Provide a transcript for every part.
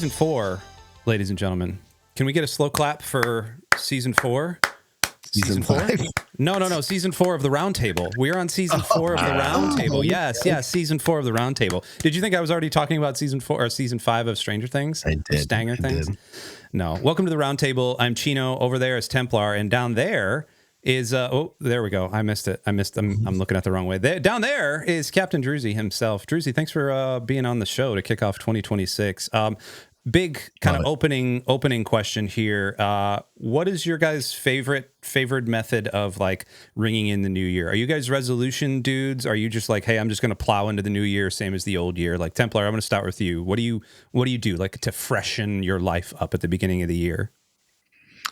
season 4, ladies and gentlemen. Can we get a slow clap for season 4? Season 4? No. Season 4 of the Roundtable. We're on season 4 of the Roundtable. Yes, season 4 of the Roundtable. Did you think I was already talking about season 4 or season 5 of Stranger Things? I did. Stanger Things? No. Welcome to the Roundtable. I'm Chino. Over there is Templar, and down there is there we go. I missed it. I'm looking at the wrong way. Down there is Captain Druzi himself. Druzi, thanks for being on the show to kick off 2026. Big kind of opening question here. What is your guys' favored method of like ringing in the new year? Are you guys resolution dudes? Are you just like, hey, I'm just going to plow into the new year, same as the old year? Like Templar, I'm going to start with you. What do you do like to freshen your life up at the beginning of the year?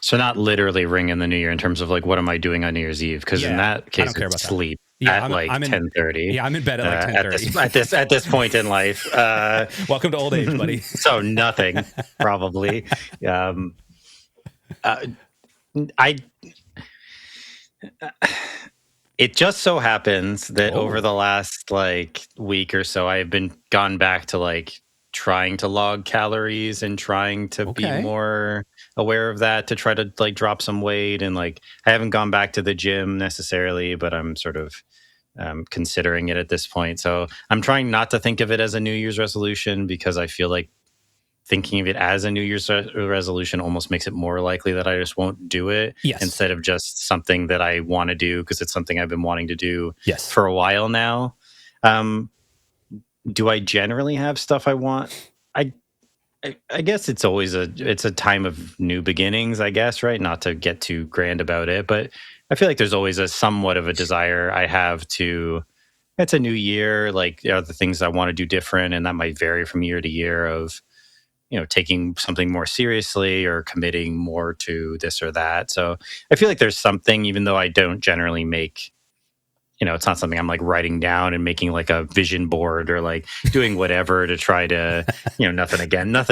So not literally ring in the new year in terms of like, what am I doing on New Year's Eve? Because in that case, it's sleep. Yeah, at 10:30. Yeah, I'm in bed at like 10:30. At this point in life. Welcome to old age, buddy. So nothing, probably. It just so happens that over the last like week or so, I have been gone back to like trying to log calories and trying to be more aware of that to try to like drop some weight. And like I haven't gone back to the gym necessarily, but I'm sort of considering it at this point. So I'm trying not to think of it as a New Year's resolution because I feel like thinking of it as a New Year's resolution almost makes it more likely that I just won't do it instead of just something that I want to do because it's something I've been wanting to do for a while now. Do I generally have stuff I want? I guess it's always it's a time of new beginnings, I guess, right? Not to get too grand about it, but I feel like there's always a somewhat of a desire I have to, it's a new year, like there are the things I want to do different, and that might vary from year to year of, taking something more seriously or committing more to this or that. So I feel like there's something, even though I don't generally make, it's not something I'm like writing down and making like a vision board or like doing whatever to try to, nothing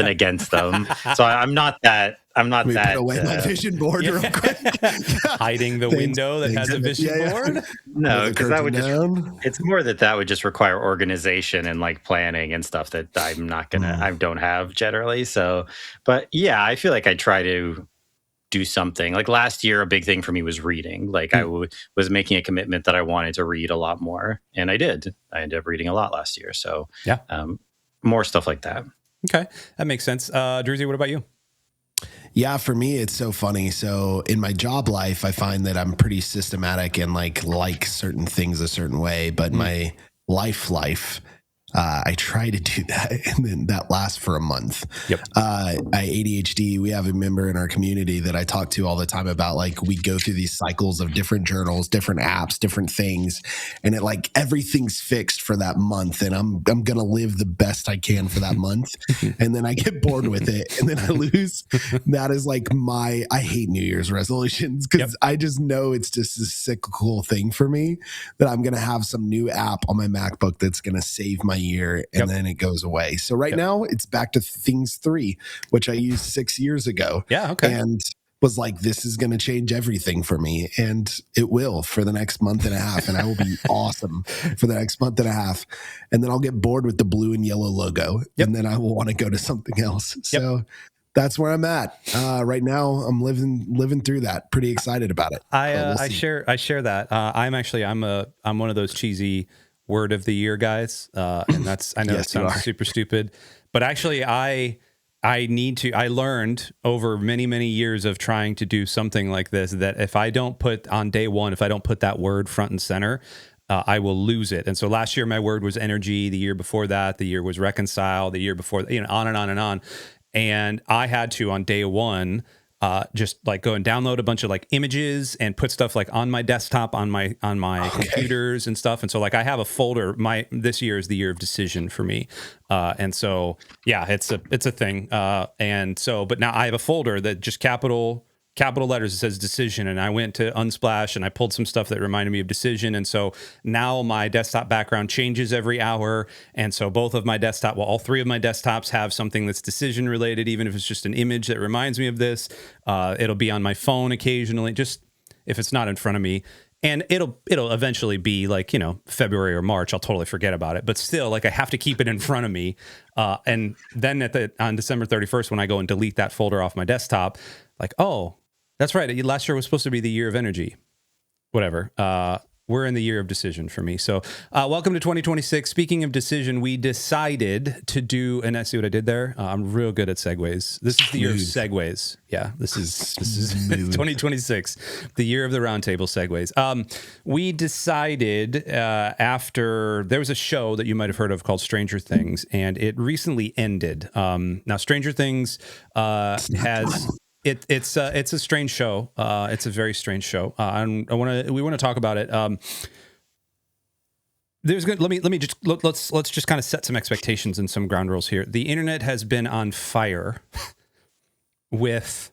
against them. So I'm not that. Put away my vision board real quick. Hiding the window that has a vision board. No, because that would it's more that would just require organization and like planning and stuff that I'm not gonna, I don't have generally. So, but yeah, I feel like I try to do something. Like last year, a big thing for me was reading. Like I was making a commitment that I wanted to read a lot more, and I did. I ended up reading a lot last year. So more stuff like that. Okay, that makes sense. Druzi, what about you? Yeah, for me, it's so funny. So in my job life, I find that I'm pretty systematic and like certain things a certain way. But my life, I try to do that, and then that lasts for a month. Yep. ADHD, we have a member in our community that I talk to all the time about like we go through these cycles of different journals, different apps, different things, and it like everything's fixed for that month, and I'm gonna live the best I can for that month, and then I get bored with it, and then I lose. That is like I hate New Year's resolutions because I just know it's just a cyclical thing for me that I'm gonna have some new app on my MacBook that's gonna save my year, and then it goes away. So right now it's back to Things 3, which I used 6 years ago. And was like, this is going to change everything for me, and it will for the next month and a half, and I will be awesome for the next month and a half, and then I'll get bored with the blue and yellow logo, and then I will want to go to something else. So that's where I'm at right now. I'm living through that. Pretty excited about it. I share that. I'm one of those cheesy word of the year guys, and that's, I know that sounds super stupid, but actually I learned over many years of trying to do something like this that if I don't put on day one, if I don't put that word front and center, I will lose it. And so last year my word was energy, the year before that the year was reconcile, the year before, on and on and on, and I had to on day one just like go and download a bunch of like images and put stuff like on my desktop, on my computers and stuff. And so like I have a folder. This year is the year of decision for me, and so it's a thing. And so, but now I have a folder that just capital letters, it says decision, and I went to Unsplash and I pulled some stuff that reminded me of decision, and so now my desktop background changes every hour, and so all three of my desktops have something that's decision related, even if it's just an image that reminds me of this. It'll be on my phone occasionally, just if it's not in front of me. and it'll eventually be like, February or March, I'll totally forget about it. But still, like, I have to keep it in front of me. And then on December 31st, when I go and delete that folder off my desktop, like, oh, that's right. Last year was supposed to be the year of energy. Whatever. We're in the year of decision for me. So welcome to 2026. Speaking of decision, we decided to do, and I see what I did there. I'm real good at segues. This is the year of segues. Yeah, this is 2026, the year of the Roundtable segues. We decided after there was a show that you might have heard of called Stranger Things, and it recently ended. Now, Stranger Things has... It's a strange show. It's a very strange show. And we want to talk about it. Let's just kind of set some expectations and some ground rules here. The internet has been on fire with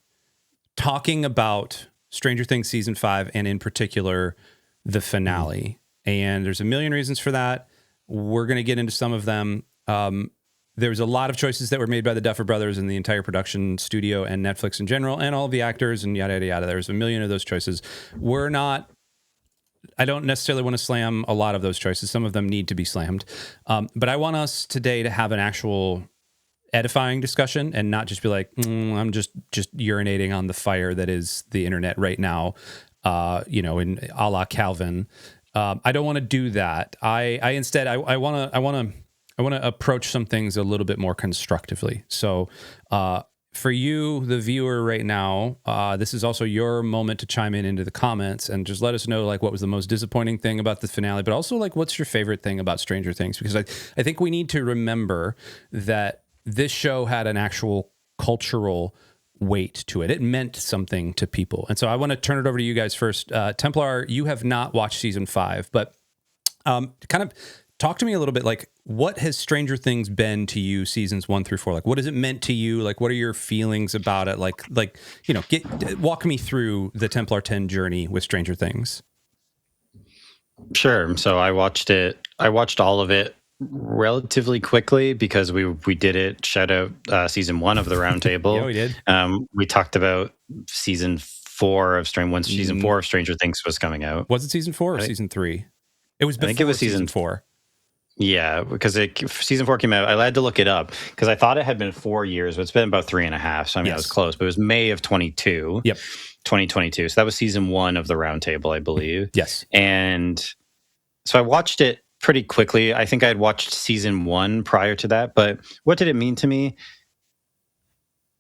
talking about Stranger Things season 5, and in particular the finale. And there's a million reasons for that. We're going to get into some of them. There was a lot of choices that were made by the Duffer Brothers and the entire production studio and Netflix in general, and all the actors and yada, yada, yada. There's a million of those choices. I don't necessarily want to slam a lot of those choices. Some of them need to be slammed. But I want us today to have an actual edifying discussion and not just be like, I'm just urinating on the fire that is the internet right now, in a la Calvin. I don't want to do that. Instead, I want to approach some things a little bit more constructively. So for you, the viewer right now, this is also your moment to chime into the comments and just let us know, like, what was the most disappointing thing about the finale, but also, like, what's your favorite thing about Stranger Things? Because I think we need to remember that this show had an actual cultural weight to it. It meant something to people. And so I want to turn it over to you guys first. Templar, you have not watched season 5, but kind of talk to me a little bit, like, what has Stranger Things been to you seasons 1 through 4? Like, what has it meant to you? Like, what are your feelings about it? Walk me through the Templar 10 journey with Stranger Things. Sure. So I watched all of it relatively quickly because we did it. Shout out season 1 of the Roundtable. Yeah, we did. We talked about season 4 of season 4 of Stranger Things was coming out. Was it season 4 or season 3? It was before. I think it was season 4. Yeah, because season 4 came out. I had to look it up because I thought it had been 4 years, but it's been about 3.5. So I mean, I was close, but it was May of 22. Yep. 2022. So that was season 1 of the Roundtable, I believe. Yes. And so I watched it pretty quickly. I think I had watched season 1 prior to that, but what did it mean to me,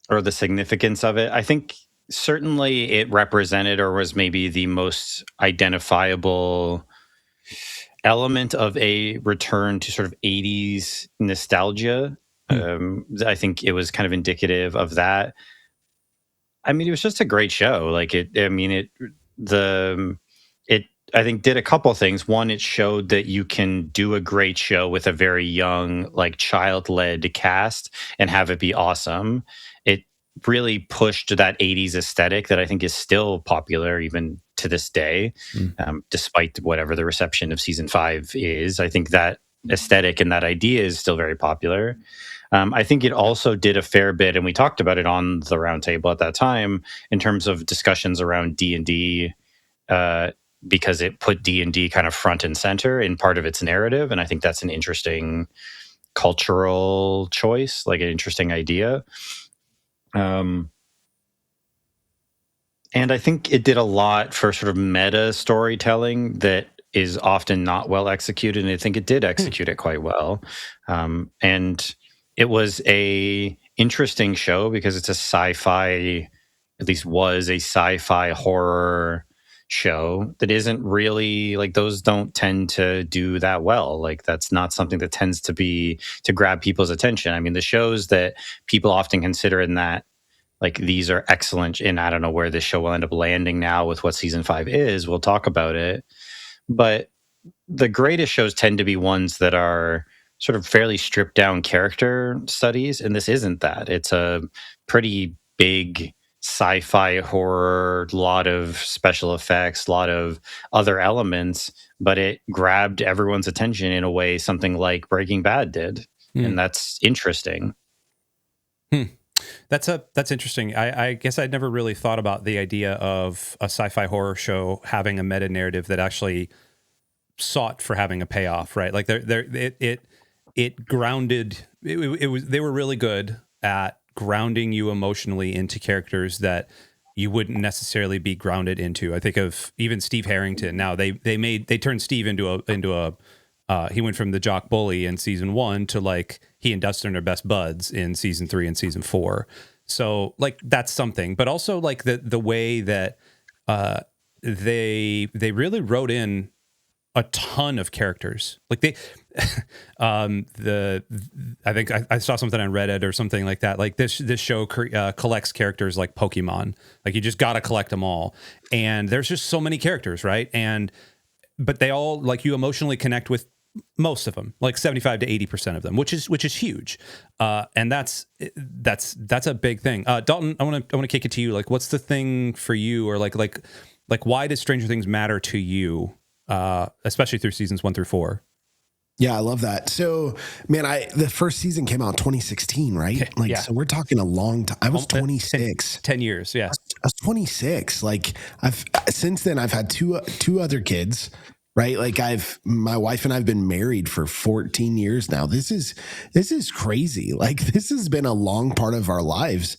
or the significance of it? I think certainly it represented, or was maybe the most identifiable element of a return to sort of 80s nostalgia. I think it was kind of indicative of that. I mean, it was just a great show. Like I think did a couple things. One, it showed that you can do a great show with a very young, like, child-led cast and have it be awesome. It really pushed that 80s aesthetic that I think is still popular even to this day, despite whatever the reception of season 5 is. I think that aesthetic and that idea is still very popular. I think it also did a fair bit, and we talked about it on the Roundtable at that time, in terms of discussions around D&D, because it put D&D kind of front and center in part of its narrative, and I think that's an interesting cultural choice, like an interesting idea. And I think it did a lot for sort of meta storytelling that is often not well executed, and I think it did execute it quite well. And it was a interesting show because it's a sci-fi, at least was a sci-fi horror show that isn't really, like, those don't tend to do that well. Like, that's not something that tends to grab people's attention. I mean, the shows that people often consider in that, like, these are excellent, and I don't know where this show will end up landing now with what season 5 is. We'll talk about it. But the greatest shows tend to be ones that are sort of fairly stripped down character studies, and this isn't that. It's a pretty big sci-fi horror, lot of special effects, a lot of other elements, but it grabbed everyone's attention in a way something like Breaking Bad did. And that's interesting. That's interesting. I guess I'd never really thought about the idea of a sci-fi horror show having a meta narrative that actually sought for having a payoff, right? Like it grounded. It was they were really good at grounding you emotionally into characters that you wouldn't necessarily be grounded into. I think of even Steve Harrington. Now they turned Steve into a he went from the jock bully in season 1 to like he and Dustin are best buds in season 3 and season 4. So like that's something, but also like the way that they really wrote in a ton of characters. Like they, I think I saw something on Reddit or something like that. Like this show collects characters like Pokemon. Like you just got to collect them all. And there's just so many characters, right? But they all like you emotionally connect with most of them, like 75 to 80% of them, which is huge. And that's a big thing. Dalton, I want to kick it to you. Like, what's the thing for you, or like why does Stranger Things matter to you? Especially through seasons 1 through 4. Yeah, I love that. So, man, the first season came out in 2016, right? Like, so we're talking a long time. I was 26. 10 years, yeah. I was 26. Like, since then I've had two other kids, right? Like my wife and I've been married for 14 years now. This is crazy. Like this has been a long part of our lives.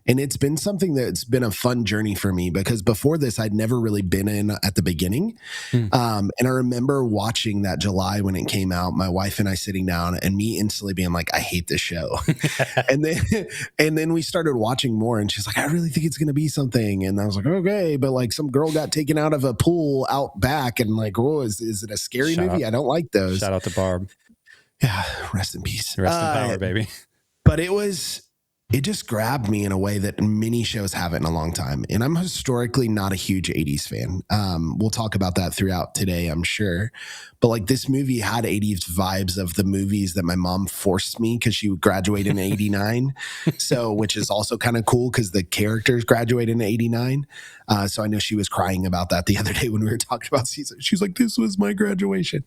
And it's been something that's been a fun journey for me because before this, I'd never really been in at the beginning. And I remember watching that July when it came out, my wife and I sitting down and me instantly being like, I hate this show. and then we started watching more and she's like, I really think it's going to be something. And I was like, okay. But like some girl got taken out of a pool out back and like, whoa, is it a scary movie? I don't like those. Shout out to Barb. Yeah, rest in peace. Rest in power, baby. But it just grabbed me in a way that many shows haven't in a long time. And I'm historically not a huge 80s fan. We'll talk about that throughout today, I'm sure. But like this movie had 80s vibes of the movies that my mom forced me because she graduated in 89. So, which is also kind of cool because the characters graduated in 89. So I know she was crying about that the other day when we were talking about season. She's like, this was my graduation.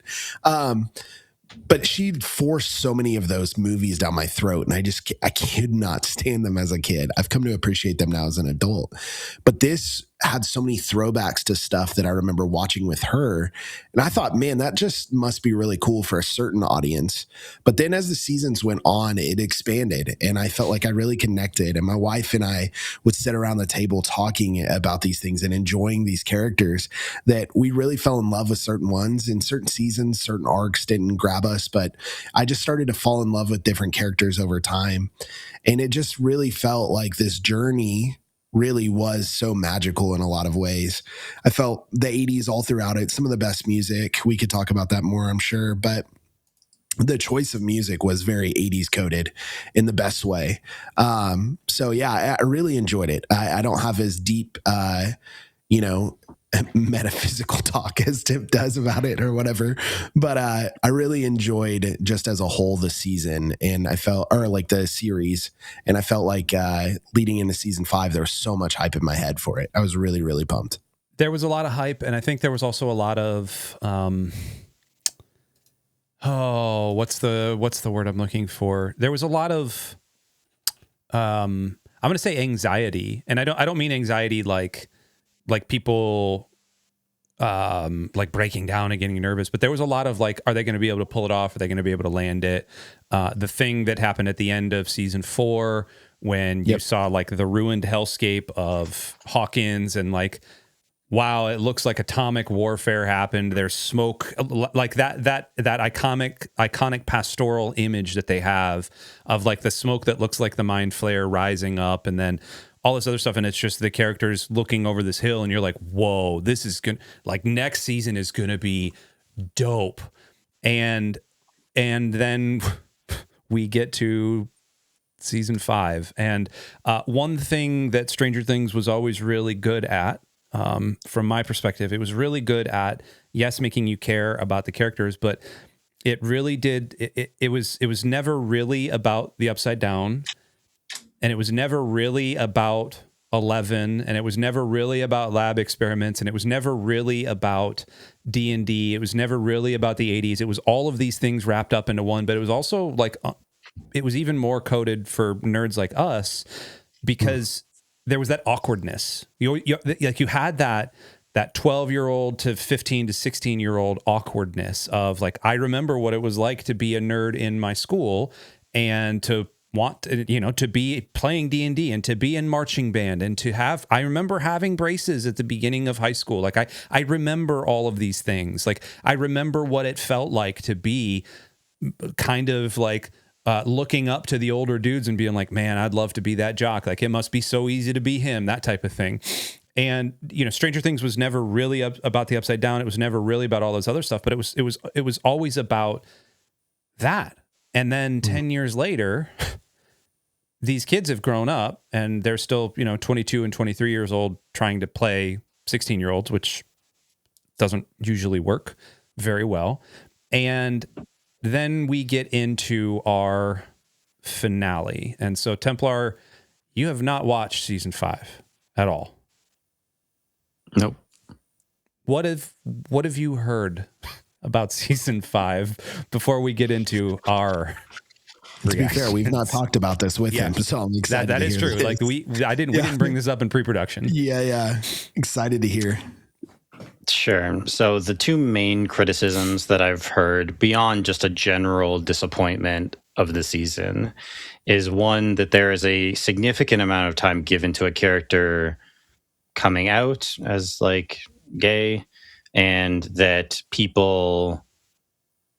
But she'd forced so many of those movies down my throat, and I could not stand them as a kid. I've come to appreciate them now as an adult. But this had so many throwbacks to stuff that I remember watching with her. And I thought, man, that just must be really cool for a certain audience. But then as the seasons went on, it expanded and I felt like I really connected. And my wife and I would sit around the table talking about these things and enjoying these characters that we really fell in love with certain ones. In certain seasons, certain arcs didn't grab us, but I just started to fall in love with different characters over time. And it just really felt like this journey really was so magical in a lot of ways. I felt the 80s all throughout it, some of the best music. We could talk about that more, I'm sure, but the choice of music was very 80s coded in the best way. So yeah, I really enjoyed it. I don't have as deep, metaphysical talk as Tip does about it or whatever, but I really enjoyed just as a whole the season, and I felt, or like the series, and I felt like leading into season 5 there was so much hype in my head for it. I was really, really pumped. There was a lot of hype, and I think there was also a lot of what's the word I'm looking for? There was a lot of I'm going to say anxiety, and I don't mean anxiety like people like breaking down and getting nervous, but there was a lot of like, are they going to be able to pull it off? Are they going to be able to land it? The thing that happened at the end of season 4 when you saw like the ruined hellscape of Hawkins and like, wow, it looks like atomic warfare happened. There's smoke, like that iconic pastoral image that they have of like the smoke that looks like the mind flare rising up, and then all this other stuff, and it's just the characters looking over this hill, and you're like, whoa, this is good. Like next season is gonna be dope. And then we get to season 5, and one thing that Stranger Things was always really good at, from my perspective, it was really good at, yes, making you care about the characters, but it really did. It was never really about the Upside Down. And it was never really about 11, and it was never really about lab experiments, and it was never really about D&D. It was never really about the 80s. It was all of these things wrapped up into one, but it was also like, it was even more coded for nerds like us. because there was that awkwardness. You had that 12-year-old to 15 to 16-year-old awkwardness of like, I remember what it was like to be a nerd in my school and to want to, to be playing D&D and to be in marching band and to have, I remember having braces at the beginning of high school. Like I remember all of these things. Like I remember what it felt like to be kind of like looking up to the older dudes and being like, man, I'd love to be that jock. Like it must be so easy to be him, that type of thing. And, Stranger Things was never really about the Upside Down. It was never really about all those other stuff, but it was always about that. And then 10 years later, these kids have grown up and they're still, 22 and 23 years old trying to play 16-year-olds, which doesn't usually work very well. And then we get into our finale. And so, Templar, you have not watched season 5 at all. Nope. What have you heard about season 5 before we get into our To be fair, we've not talked about this with him, so I'm excited. That is true. This. Like we didn't bring this up in pre-production. Yeah. Excited to hear. Sure. So the two main criticisms that I've heard beyond just a general disappointment of the season is one, that there is a significant amount of time given to a character coming out as like gay, and that people,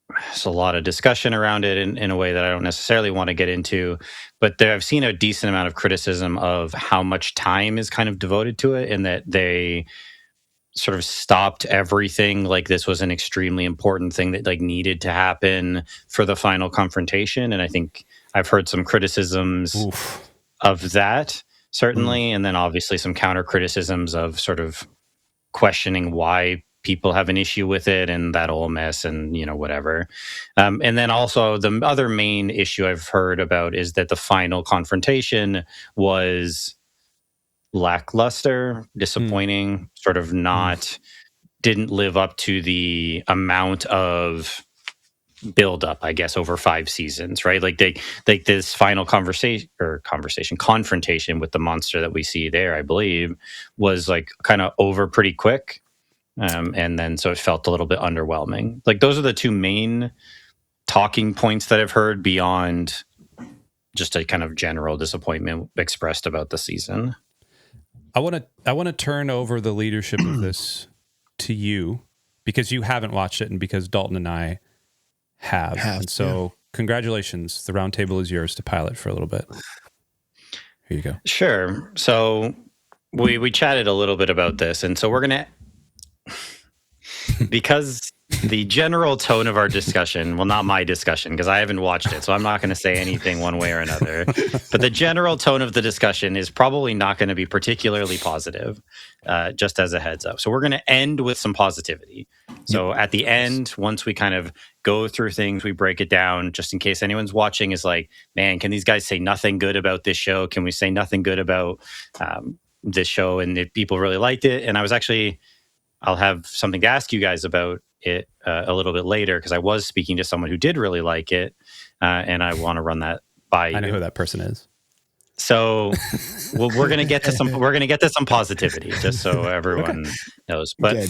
there's a lot of discussion around it in a way that I don't necessarily want to get into, but I've seen a decent amount of criticism of how much time is kind of devoted to it, and that they sort of stopped everything like this was an extremely important thing that like needed to happen for the final confrontation. And I think I've heard some criticisms of that, certainly, and then obviously some counter criticisms of sort of questioning why people have an issue with it and that whole mess and whatever. And then also the other main issue I've heard about is that the final confrontation was lackluster, disappointing, sort of didn't live up to the amount of build up, I guess, over 5 seasons, right? Like this final confrontation with the monster that we see there, I believe, was like kind of over pretty quick. And then so it felt a little bit underwhelming. Like those are the two main talking points that I've heard beyond just a kind of general disappointment expressed about the season. I want to turn over the leadership of this to you because you haven't watched it and because Dalton and I have. And so congratulations. The Roundtable is yours to pilot for a little bit. Here you go. Sure. So we chatted a little bit about this, and so we're going to, because the general tone of our discussion, well, not my discussion, because I haven't watched it, so I'm not going to say anything one way or another. But the general tone of the discussion is probably not going to be particularly positive, just as a heads up. So we're going to end with some positivity. So at the end, once we kind of go through things, we break it down, just in case anyone's watching is like, man, can these guys say nothing good about this show? Can we say nothing good about this show? And if people really liked it. And I'll have something to ask you guys about it a little bit later, because I was speaking to someone who did really like it, and I want to run that by you. I know who that person is. So we're going to get to some positivity, just so everyone knows. But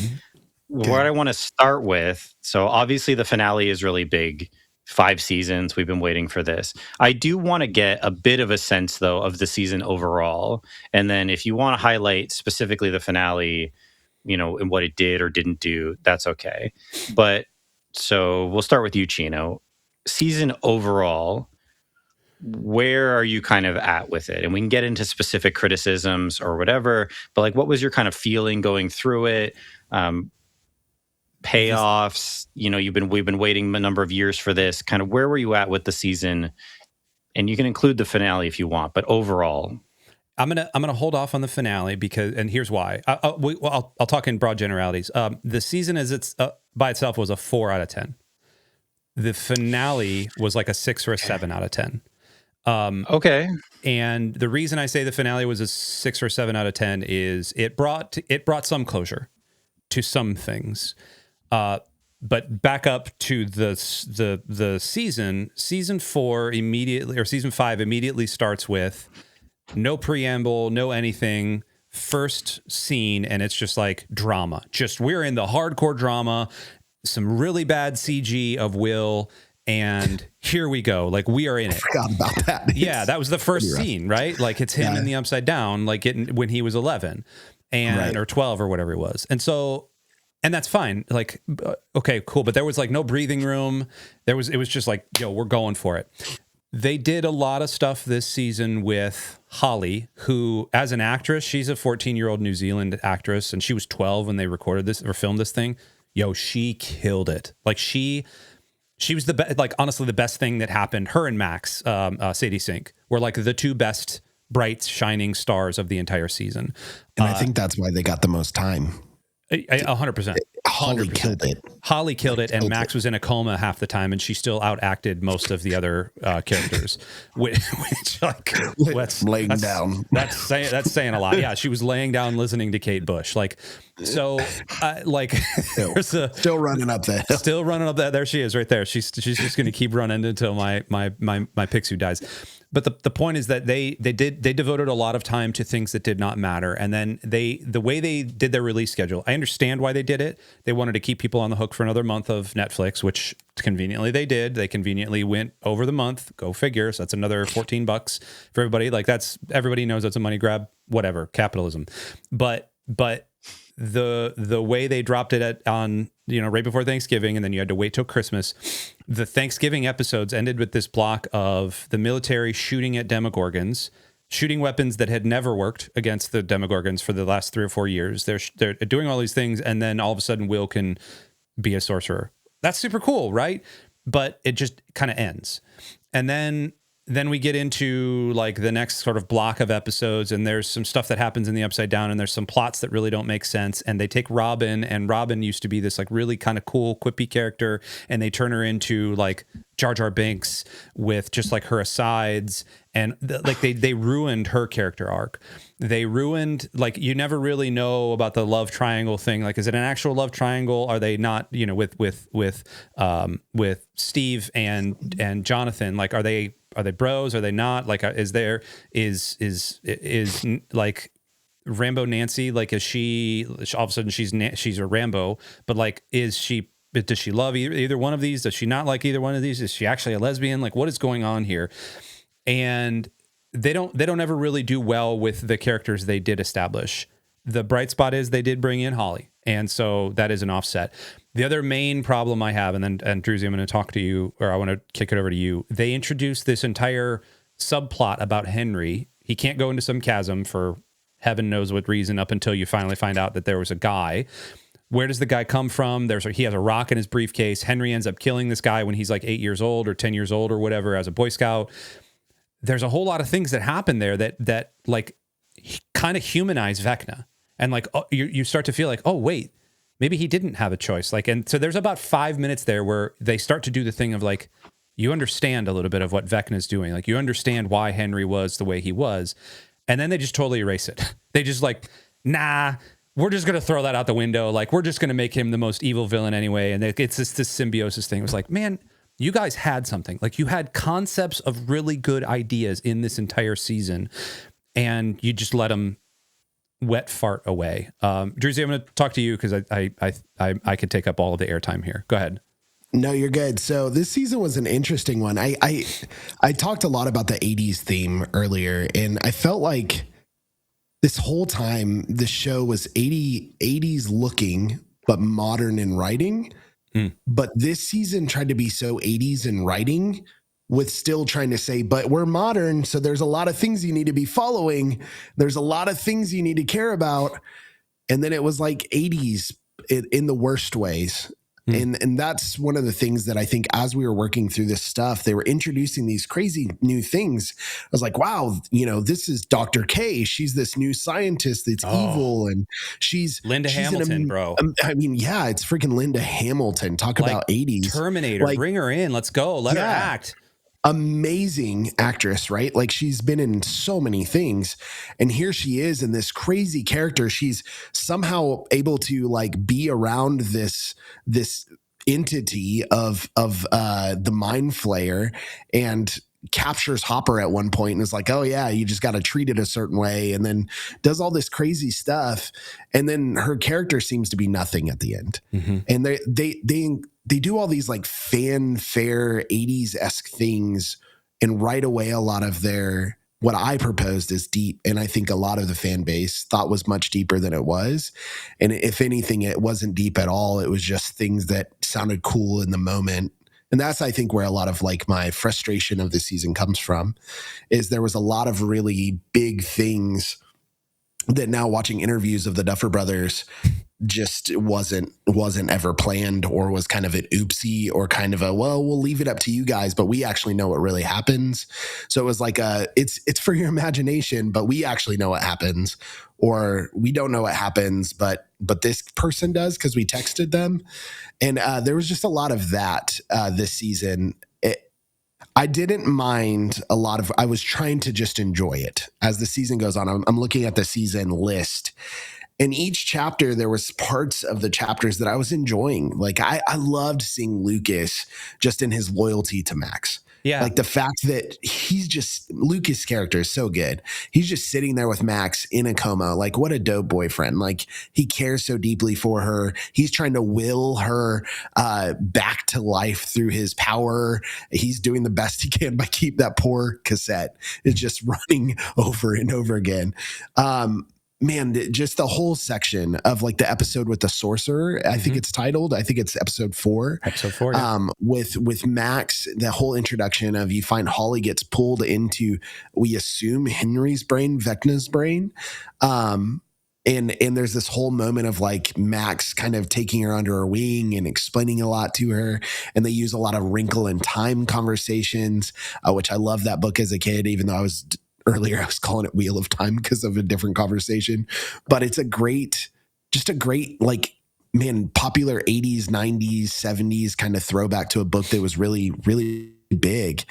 what I want to start with, so obviously the finale is really big. 5 seasons, we've been waiting for this. I do want to get a bit of a sense, though, of the season overall, and then if you want to highlight specifically the finale, and what it did or didn't do, that's okay. But so we'll start with you, Chino. Season overall, where are you kind of at with it? And we can get into specific criticisms or whatever, but like, what was your kind of feeling going through it? Payoffs, we've been waiting a number of years for this. Kind of where were you at with the season? And you can include the finale if you want, but overall. I'm gonna hold off on the finale and here's why. I'll talk in broad generalities. The season by itself was a 4 out of 10. The finale was like a 6 or a 7 out of 10. Okay. And the reason I say the finale was a 6 or 7 out of 10 is it brought some closure to some things. But back up to the season 4 immediately, or season 5 immediately starts with no preamble, no anything. First scene, and it's just like drama. Just we're in the hardcore drama, some really bad CG of Will, and here we go. Like we are in it. I forgot about that. Yeah, that was the first scene, right? Like it's him in the Upside Down, like when he was 11 and or 12 or whatever it was. And so, and that's fine. Like, okay, cool. But there was like no breathing room. It was just like, yo, we're going for it. They did a lot of stuff this season with Holly, who, as an actress, she's a 14-year-old New Zealand actress, and she was 12 when they recorded this or filmed this thing. Yo, she killed it. Like she was the best. Like honestly, the best thing that happened. Her and Max, Sadie Sink, were like the two best, bright, shining stars of the entire season. And I think that's why they got the most time. 100%. Holly killed it. Holly killed it, and Max was in a coma half the time, and she still outacted most of the other characters. Which like, laying down. That's saying a lot. Yeah, she was laying down, listening to Kate Bush. Like, so, like, still running up that hill. Still running up that. There she is, right there. She's just going to keep running until my Picsou dies. But the point is that they devoted a lot of time to things that did not matter. And then the way they did their release schedule, I understand why they did it. They wanted to keep people on the hook for another month of Netflix, which conveniently they did. They conveniently went over the month. Go figure. So that's another $14 for everybody. Like everybody knows that's a money grab, whatever, capitalism. But the way they dropped it on, right before Thanksgiving, and then you had to wait till Christmas. The Thanksgiving episodes ended with this block of the military shooting at Demogorgons, shooting weapons that had never worked against the Demogorgons for the last 3 or 4 years. They're doing all these things, and then all of a sudden Will can be a sorcerer. That's super cool, right? But it just kind of ends. And then we get into like the next sort of block of episodes, and there's some stuff that happens in the Upside Down, and there's some plots that really don't make sense. And they take Robin, and Robin used to be this like really kind of cool, quippy character, and they turn her into like Jar Jar Binks with just like her asides, and they ruined her character arc. They ruined, like, you never really know about the love triangle thing. Like, is it an actual love triangle? Are they not, with Steve and Jonathan? Like, are they bros? Are they not? Like, is like Rambo Nancy? Like, is she all of a sudden she's a Rambo? But like, does she love either one of these? Does she not like either one of these? Is she actually a lesbian? Like, what is going on here? And they don't ever really do well with the characters they did establish. The bright spot is they did bring in Holly, and so that is an offset. The other main problem I have, and Druzi, I'm going to talk to you, or I want to kick it over to you. They introduced this entire subplot about Henry. He can't go into some chasm for heaven knows what reason up until you finally find out that there was a guy. Where does the guy come from? He has a rock in his briefcase. Henry ends up killing this guy when he's like 8 years old or 10 years old or whatever as a Boy Scout. There's a whole lot of things that happen there that like kind of humanize Vecna. And like, you start to feel like, oh, wait, maybe he didn't have a choice. Like, and so there's about 5 minutes there where they start to do the thing of like, you understand a little bit of what Vecna's doing. Like, you understand why Henry was the way he was. And then they just totally erase it. They just like, nah, we're just going to throw that out the window. Like, we're just going to make him the most evil villain anyway. And it's just this symbiosis thing. It was like, man, you guys had something. Like, you had concepts of really good ideas in this entire season, and you just let them wet fart away. Druzi, I'm going to talk to you because I could take up all of the airtime here. Go ahead. No, you're good. So this season was an interesting one. I talked a lot about the 80s theme earlier, and I felt like this whole time the show was 80s looking, but modern in writing. But this season tried to be so 80s in writing with still trying to say, but we're modern. So there's a lot of things you need to be following. There's a lot of things you need to care about. And then it was like 80s in the worst ways. And that's one of the things that I think as we were working through this stuff, they were introducing these crazy new things. I was like, wow, this is Dr. K. She's this new scientist that's evil. And she's Linda Hamilton, bro. I mean, yeah, it's freaking Linda Hamilton. Talk about 80s. Terminator, like, bring her in. Let's go. Let her act. Amazing actress, right? Like, she's been in so many things, and here she is in this crazy character. She's somehow able to like be around this entity of the Mind Flayer and captures Hopper at one point and is like, oh yeah, you just got to treat it a certain way, and then does all this crazy stuff. And then her character seems to be nothing at the end. Mm-hmm. And they do all these like fanfare 80s-esque things, and right away a lot of their what I proposed is deep, and I think a lot of the fan base thought was much deeper than it was. And if anything, it wasn't deep at all. It was just things that sounded cool in the moment. And that's, I think, where a lot of like my frustration of the season comes from, is there was a lot of really big things that now watching interviews of the Duffer Brothers just wasn't ever planned, or was kind of an oopsie, or kind of a, well, we'll leave it up to you guys, but we actually know what really happens. So it was like it's for your imagination, but we actually know what happens, or we don't know what happens, but this person does because we texted them. And there was just a lot of that this season. I didn't mind a lot of, I was trying to just enjoy it as the season goes on. I'm looking at the season list. In each chapter, there was parts of the chapters that I was enjoying. Like I loved seeing Lucas just in his loyalty to Max. Yeah. Like the fact that Lucas' character is so good. He's just sitting there with Max in a coma. Like, what a dope boyfriend. Like, he cares so deeply for her. He's trying to will her back to life through his power. He's doing the best he can by keep that poor cassette is just running over and over again. Man, just the whole section of like the episode with the sorcerer, I think it's titled, I think it's episode 4. Episode 4, yeah. With Max, the whole introduction of, you find Holly gets pulled into, we assume, Henry's brain, Vecna's brain. And there's this whole moment of like Max kind of taking her under her wing and explaining a lot to her. And they use a lot of Wrinkle in Time conversations, which I love that book as a kid, even though earlier I was calling it Wheel of Time because of a different conversation. But it's a great, like, man, popular 80s, 90s, 70s kind of throwback to a book that was really, really big.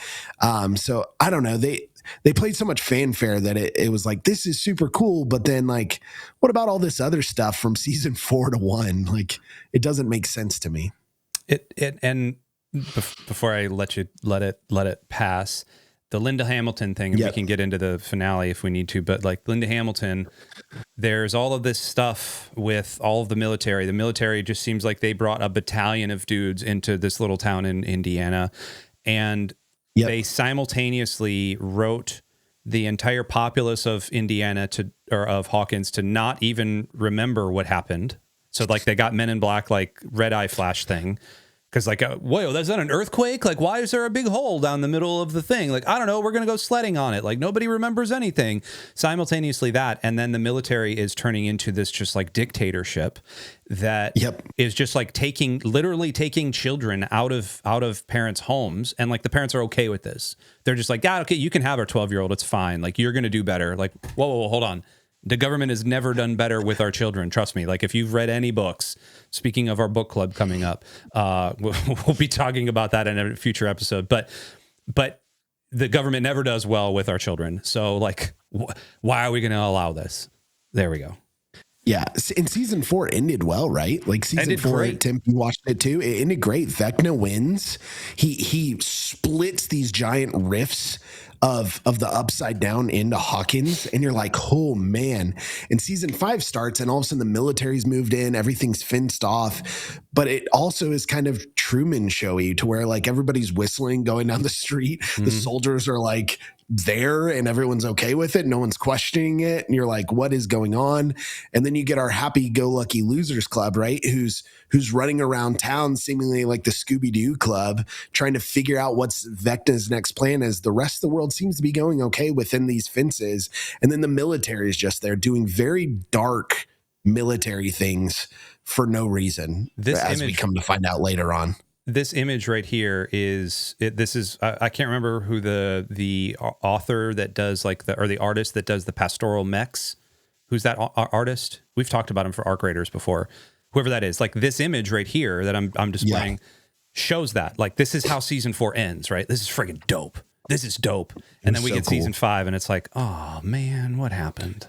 So I don't know. They played so much fanfare that it was like, this is super cool. But then, like, what about all this other stuff from season 4 to 1? Like, it doesn't make sense to me. And before I let it pass, the Linda Hamilton thing, and we can get into the finale if we need to, but like Linda Hamilton, there's all of this stuff with all of the military. The military just seems like they brought a battalion of dudes into this little town in Indiana, and they simultaneously wrote the entire populace of Indiana of Hawkins to not even remember what happened. So like they got Men in Black, like red eye flash thing. Because like, whoa, is that an earthquake? Like, why is there a big hole down the middle of the thing? Like, I don't know, we're going to go sledding on it. Like, nobody remembers anything. Simultaneously that, and then the military is turning into this just like dictatorship that is just like literally taking children out of parents' homes. And like the parents are okay with this. They're just like, yeah, okay, you can have our 12-year-old. It's fine. Like, you're going to do better. Like, whoa, hold on. The government has never done better with our children. Trust me. Like, if you've read any books, speaking of our book club coming up, we'll be talking about that in a future episode. But the government never does well with our children. So, like, why are we going to allow this? There we go. Yeah, and season 4 ended well, right? Like season 4, Tim, you watched it too. It ended great. Vecna wins. He splits these giant rifts of the Upside Down into Hawkins, and you're like, oh man. And season 5 starts, and all of a sudden the military's moved in, everything's fenced off, but it also is kind of Truman showy to where like everybody's whistling going down the street. The soldiers are like there and everyone's okay with it. No one's questioning it. And you're like, what is going on? And then you get our happy-go-lucky losers club, right? Who's running around town seemingly like the Scooby-Doo club, trying to figure out what's Vecna's next plan, as the rest of the world seems to be going okay within these fences. And then the military is just there doing very dark military things for no reason, we come to find out later on. This image right here I can't remember who the author that does or the artist that does the pastoral mechs. Who's that artist? We've talked about him for Arc Raiders before. Whoever that is, like this image right here that I'm displaying shows that, like, this is how season 4 ends, right? This is friggin' dope. This is dope. And then we get season 5 and it's like, oh man, what happened?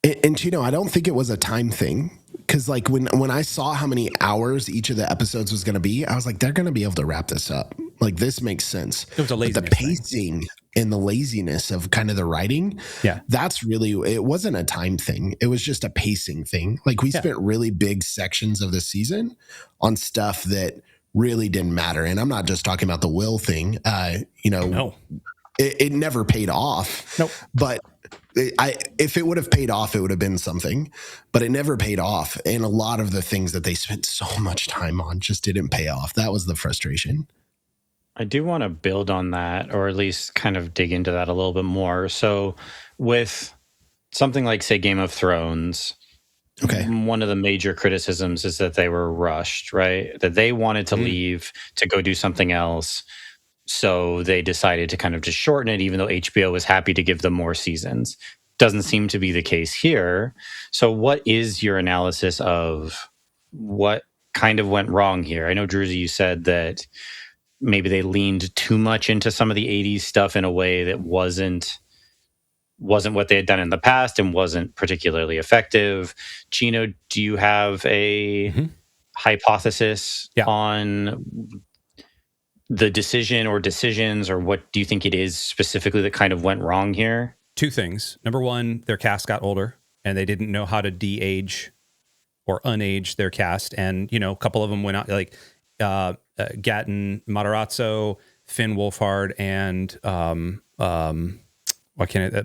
And Chino, I don't think it was a time thing, because like when I saw how many hours each of the episodes was going to be, I was like, they're going to be able to wrap this up. Like, this makes sense. It was a laziness but the pacing and the laziness of kind of the writing, that's really, it wasn't a time thing. It was just a pacing thing. Like, we spent really big sections of the season on stuff that really didn't matter. And I'm not just talking about the Will thing. It never paid off. Nope. But if it would have paid off, it would have been something. But it never paid off. And a lot of the things that they spent so much time on just didn't pay off. That was the frustration. I do want to build on that, or at least kind of dig into that a little bit more. So with something like, say, Game of Thrones, one of the major criticisms is that they were rushed, right? That they wanted to leave to go do something else. So they decided to kind of just shorten it, even though HBO was happy to give them more seasons. Doesn't seem to be the case here. So what is your analysis of what kind of went wrong here? I know, Druzi, you said that maybe they leaned too much into some of the 80s stuff in a way that wasn't what they had done in the past and wasn't particularly effective. Chino, do you have a hypothesis on the decision or decisions, or what do you think it is specifically that kind of went wrong here? Two things. Number one, their cast got older and they didn't know how to de-age or unage their cast. And, a couple of them went out, like Gatton Matarazzo, Finn Wolfhard, and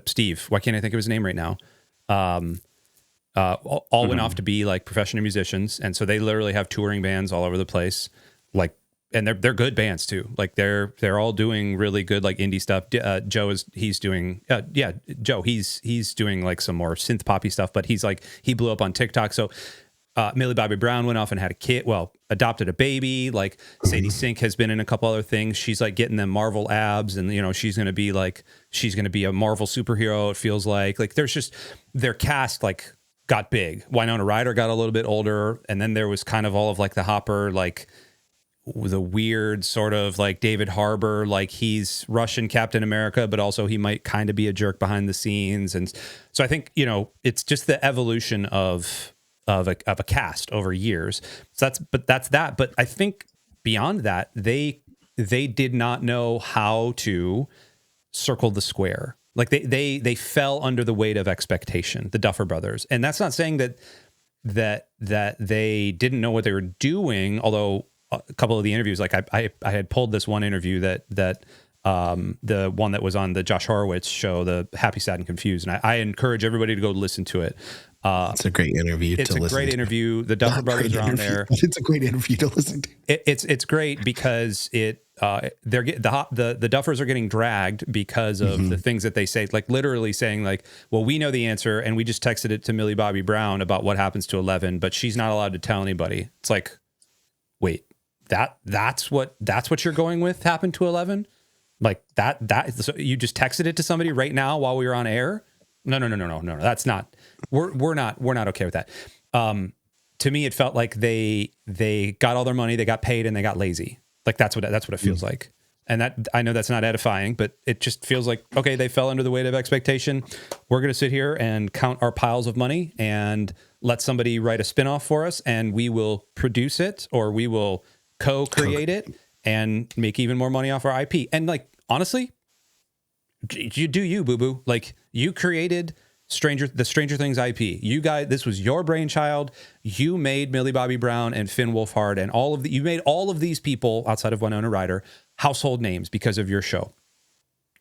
Steve. Why can't I think of his name right now? All went off to be like professional musicians. And so they literally have touring bands all over the place. Like, and they're good bands too. Like they're all doing really good like indie stuff. He's doing like some more synth poppy stuff, but he blew up on TikTok. So Millie Bobby Brown went off and had a kid. Well, adopted a baby. Like Sadie Sink has been in a couple other things. She's like getting them Marvel abs, and she's gonna be a Marvel superhero. It feels like there's just their cast like got big. Winona Ryder got a little bit older, and then there was kind of all of like the Hopper like. The weird sort of like David Harbour, like he's Russian Captain America, but also he might kind of be a jerk behind the scenes. And so I think, it's just the evolution of a cast over years. So that's that. But I think beyond that, they did not know how to circle the square. Like they fell under the weight of expectation, the Duffer Brothers. And that's not saying that they didn't know what they were doing, although a couple of the interviews, like I had pulled this one interview that the one that was on the Josh Horowitz show, the Happy, Sad, and Confused, and I encourage everybody to go listen to it. It's a great interview. It's a great interview. The Duffer Brothers are on there. It's a great interview to listen to. It's great because the Duffers are getting dragged because of the things that they say, like literally saying like, well, we know the answer and we just texted it to Millie Bobby Brown about what happens to 11, but she's not allowed to tell anybody. It's like, wait. That's what you're going with happened to 11? Like so you just texted it to somebody right now while we were on air? No. That's not. We're not okay with that. To me, it felt like they got all their money, they got paid, and they got lazy. Like that's what it feels like. And that, I know that's not edifying, but it just feels like, okay, they fell under the weight of expectation. We're going to sit here and count our piles of money and let somebody write a spinoff for us, and we will produce it, or we will co-create it and make even more money off our IP. And like, honestly, you do you, boo-boo. Like, you created the Stranger Things IP. You guys, this was your brainchild. You made Millie Bobby Brown and Finn Wolfhard and you made all of these people outside of Winona Ryder household names because of your show.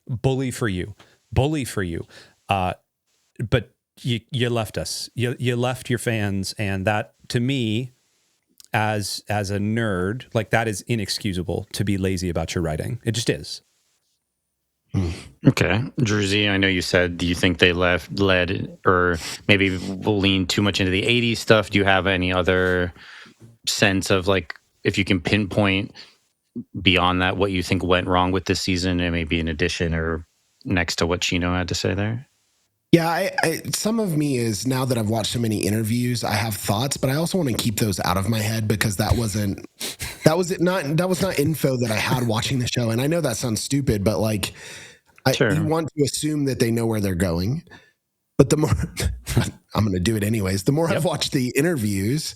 Bully for you. But you left us. You left your fans, and that, to me, as a nerd, like, that is inexcusable to be lazy about your writing. It just is. Okay. Druzi, I know you said, do you think they led or maybe leaned too much into the 80s stuff? Do you have any other sense of, like, if you can pinpoint beyond that what you think went wrong with this season, and maybe in addition or next to what Chino had to say there? Yeah, I some of me is, now that I've watched so many interviews, I have thoughts, but I also want to keep those out of my head, because that was not info that I had watching the show. And I know that sounds stupid, but like, you want to assume that they know where they're going. But the more I'm going to do it anyways. The more I've watched the interviews,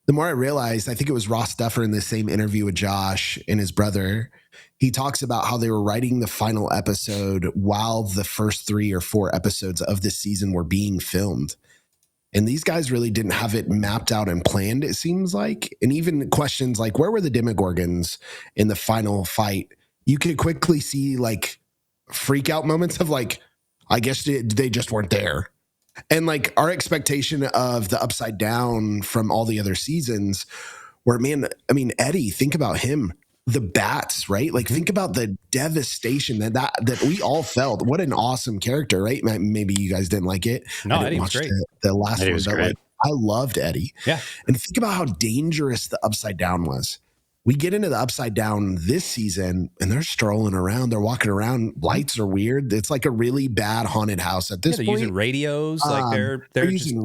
the more I realized, I think it was Ross Duffer in the same interview with Josh and his brother, he talks about how they were writing the final episode while the first 3 or 4 episodes of this season were being filmed. And these guys really didn't have it mapped out and planned, it seems like. And even questions like, where were the Demogorgons in the final fight? You could quickly see like freak out moments of like, I guess they just weren't there. And like our expectation of the Upside Down from all the other seasons where, man, I mean, Eddie, think about him. The bats, right? Like, think about the devastation that we all felt. What an awesome character, right? Maybe you guys didn't like it. No, Eddie was great. The last Eddie one, was but great. like, I loved Eddie. Yeah. And think about how dangerous the Upside Down was. We get into the Upside Down this season, and they're strolling around. They're walking around. Lights are weird. It's like a really bad haunted house at this they're point. Using radios, like they're using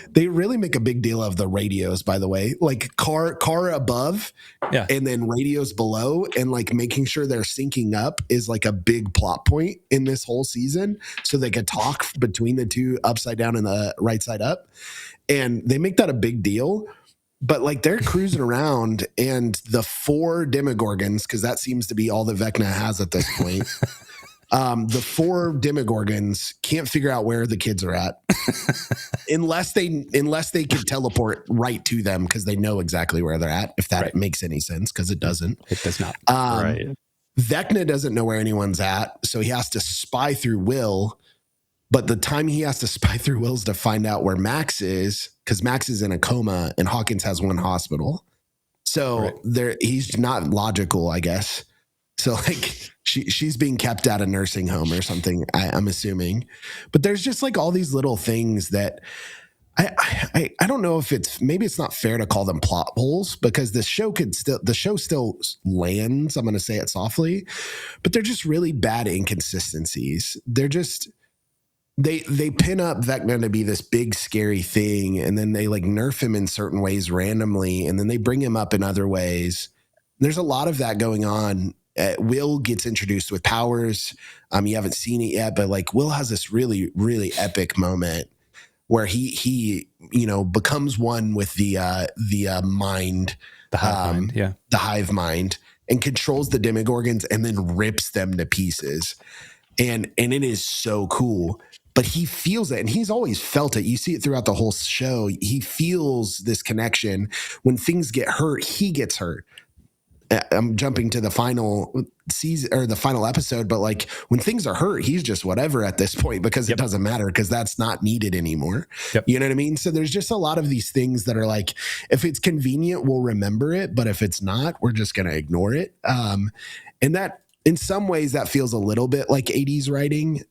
They really make a big deal of the radios, by the way, like car above, and then radios below, and like making sure they're syncing up is like a big plot point in this whole season. So they could talk between the two, Upside Down and the Right Side Up, and they make that a big deal. But like they're cruising around, and the 4 Demogorgons, because that seems to be all that Vecna has at this point. The 4 Demogorgons can't figure out where the kids are at unless they can teleport right to them because they know exactly where they're at, if that makes any sense, because it doesn't. It does not. Right. Vecna doesn't know where anyone's at, so he has to spy through Will. But the time he has to spy through Will is to find out where Max is, because Max is in a coma and Hawkins has one hospital. So he's not logical, I guess. So like she's being kept at a nursing home or something, I'm assuming. But there's just like all these little things that I don't know if maybe it's not fair to call them plot holes, because the show still lands. I'm going to say it softly, but they're just really bad inconsistencies. They're just they pin up Vecna to be this big scary thing, and then they like nerf him in certain ways randomly, and then they bring him up in other ways. There's a lot of that going on. Will gets introduced with powers. You haven't seen it yet, but like Will has this really, really epic moment where he becomes one with the mind, the hive mind, and controls the Demogorgons and then rips them to pieces. And it is so cool. But he feels it, and he's always felt it. You see it throughout the whole show. He feels this connection. When things get hurt, he gets hurt. I'm jumping to the final season or the final episode, but like when things are hurt, he's just whatever at this point, because it doesn't matter, because that's not needed anymore. You know what I mean? So there's just a lot of these things that are like, if it's convenient, we'll remember it, but if it's not, we're just going to ignore it. And that in some ways that feels a little bit like 80s writing.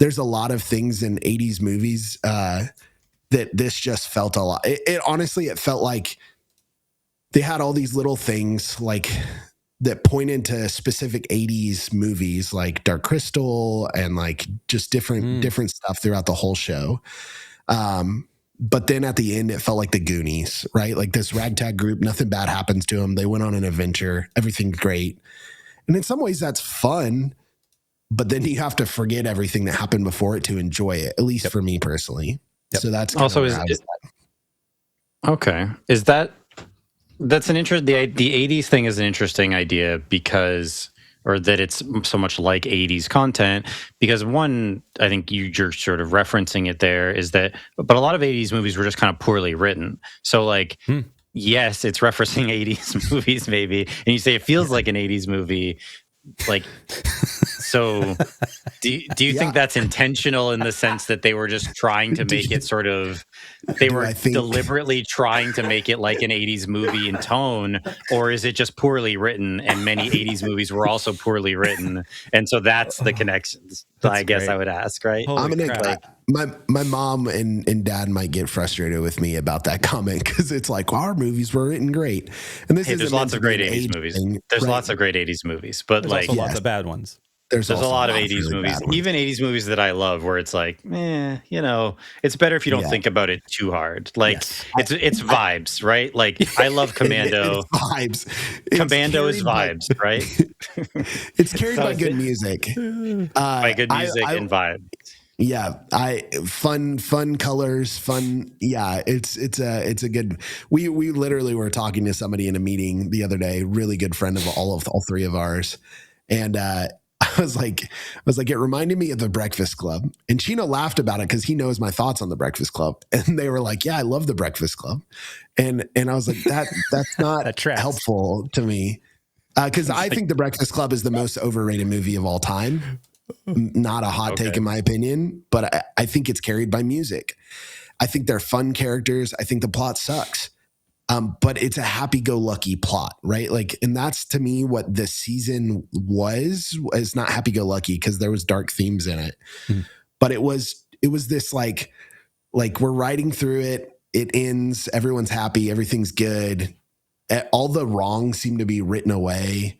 There's a lot of things in 80s movies that this just felt a lot. It honestly, it felt like they had all these little things like that pointed to specific 80s movies like Dark Crystal and like just different stuff throughout the whole show. But then at the end, it felt like the Goonies, right? Like this ragtag group, nothing bad happens to them. They went on an adventure. Everything's great. And in some ways that's fun, but then you have to forget everything that happened before it to enjoy it, at least for me personally. So that's also okay. Is that's an interest. The 80s thing is an interesting idea because, or that it's so much like 80s content, because one, I think you're sort of referencing it there, is that, but a lot of 80s movies were just kind of poorly written. So like, yes, it's referencing 80s movies maybe, and you say it feels like an 80s movie, like, so do you think that's intentional in the sense that they were just trying to make it sort of, they were deliberately trying to make it like an 80s movie in tone, or is it just poorly written and many 80s movies were also poorly written? And so that's the connections, I guess great. I would ask, right? I'm gonna, my mom and dad might get frustrated with me about that comment, because it's like, well, our movies were written great. And there's lots of great 80s movies. There's lots of great 80s movies, but there's also lots of bad ones. There's a lot of 80s movies, even 80s movies that I love, where it's like, it's better if you don't think about it too hard. Like it's vibes, right? Like I love Commando. Vibes. Commando is vibes, right? It's carried by good music. By good music and vibe. Yeah, fun colors, fun. Yeah, it's a good. We literally were talking to somebody in a meeting the other day, really good friend of all three of ours, and I was like, it reminded me of the Breakfast Club, and Chino laughed about it because he knows my thoughts on the Breakfast Club, and they were like, yeah, I love the Breakfast Club, and I was like, that's not That tracks. helpful to me because I think the Breakfast Club is the most overrated movie of all time. Not a hot take in my opinion, but I think it's carried by music. I think they're fun characters. I think the plot sucks. But it's a happy-go-lucky plot, right? Like, and that's to me what this season was not happy-go-lucky because there was dark themes in it. But it was this like we're riding through it. It ends. Everyone's happy. Everything's good. All the wrongs seem to be written away.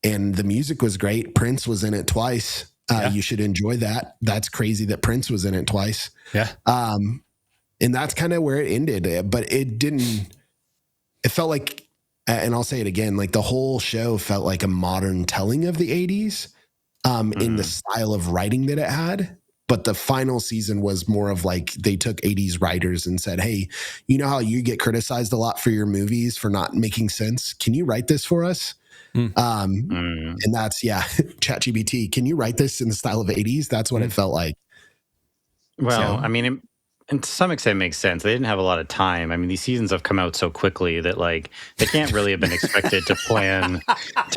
And the music was great. Prince was in it twice. You should enjoy that. That's crazy that Prince was in it twice. Yeah. And that's kind of where it ended. But it didn't, it felt like, and I'll say it again, like the whole show felt like a modern telling of the 80s in the style of writing that it had. But the final season was more of like they took 80s writers and said, hey, you know how you get criticized a lot for your movies for not making sense? Can you write this for us? And that's ChatGPT. Can you write this in the style of 80s? That's what it felt like. Well, I mean, and to some extent, it makes sense. They didn't have a lot of time. I mean, these seasons have come out so quickly that like they can't really have been expected to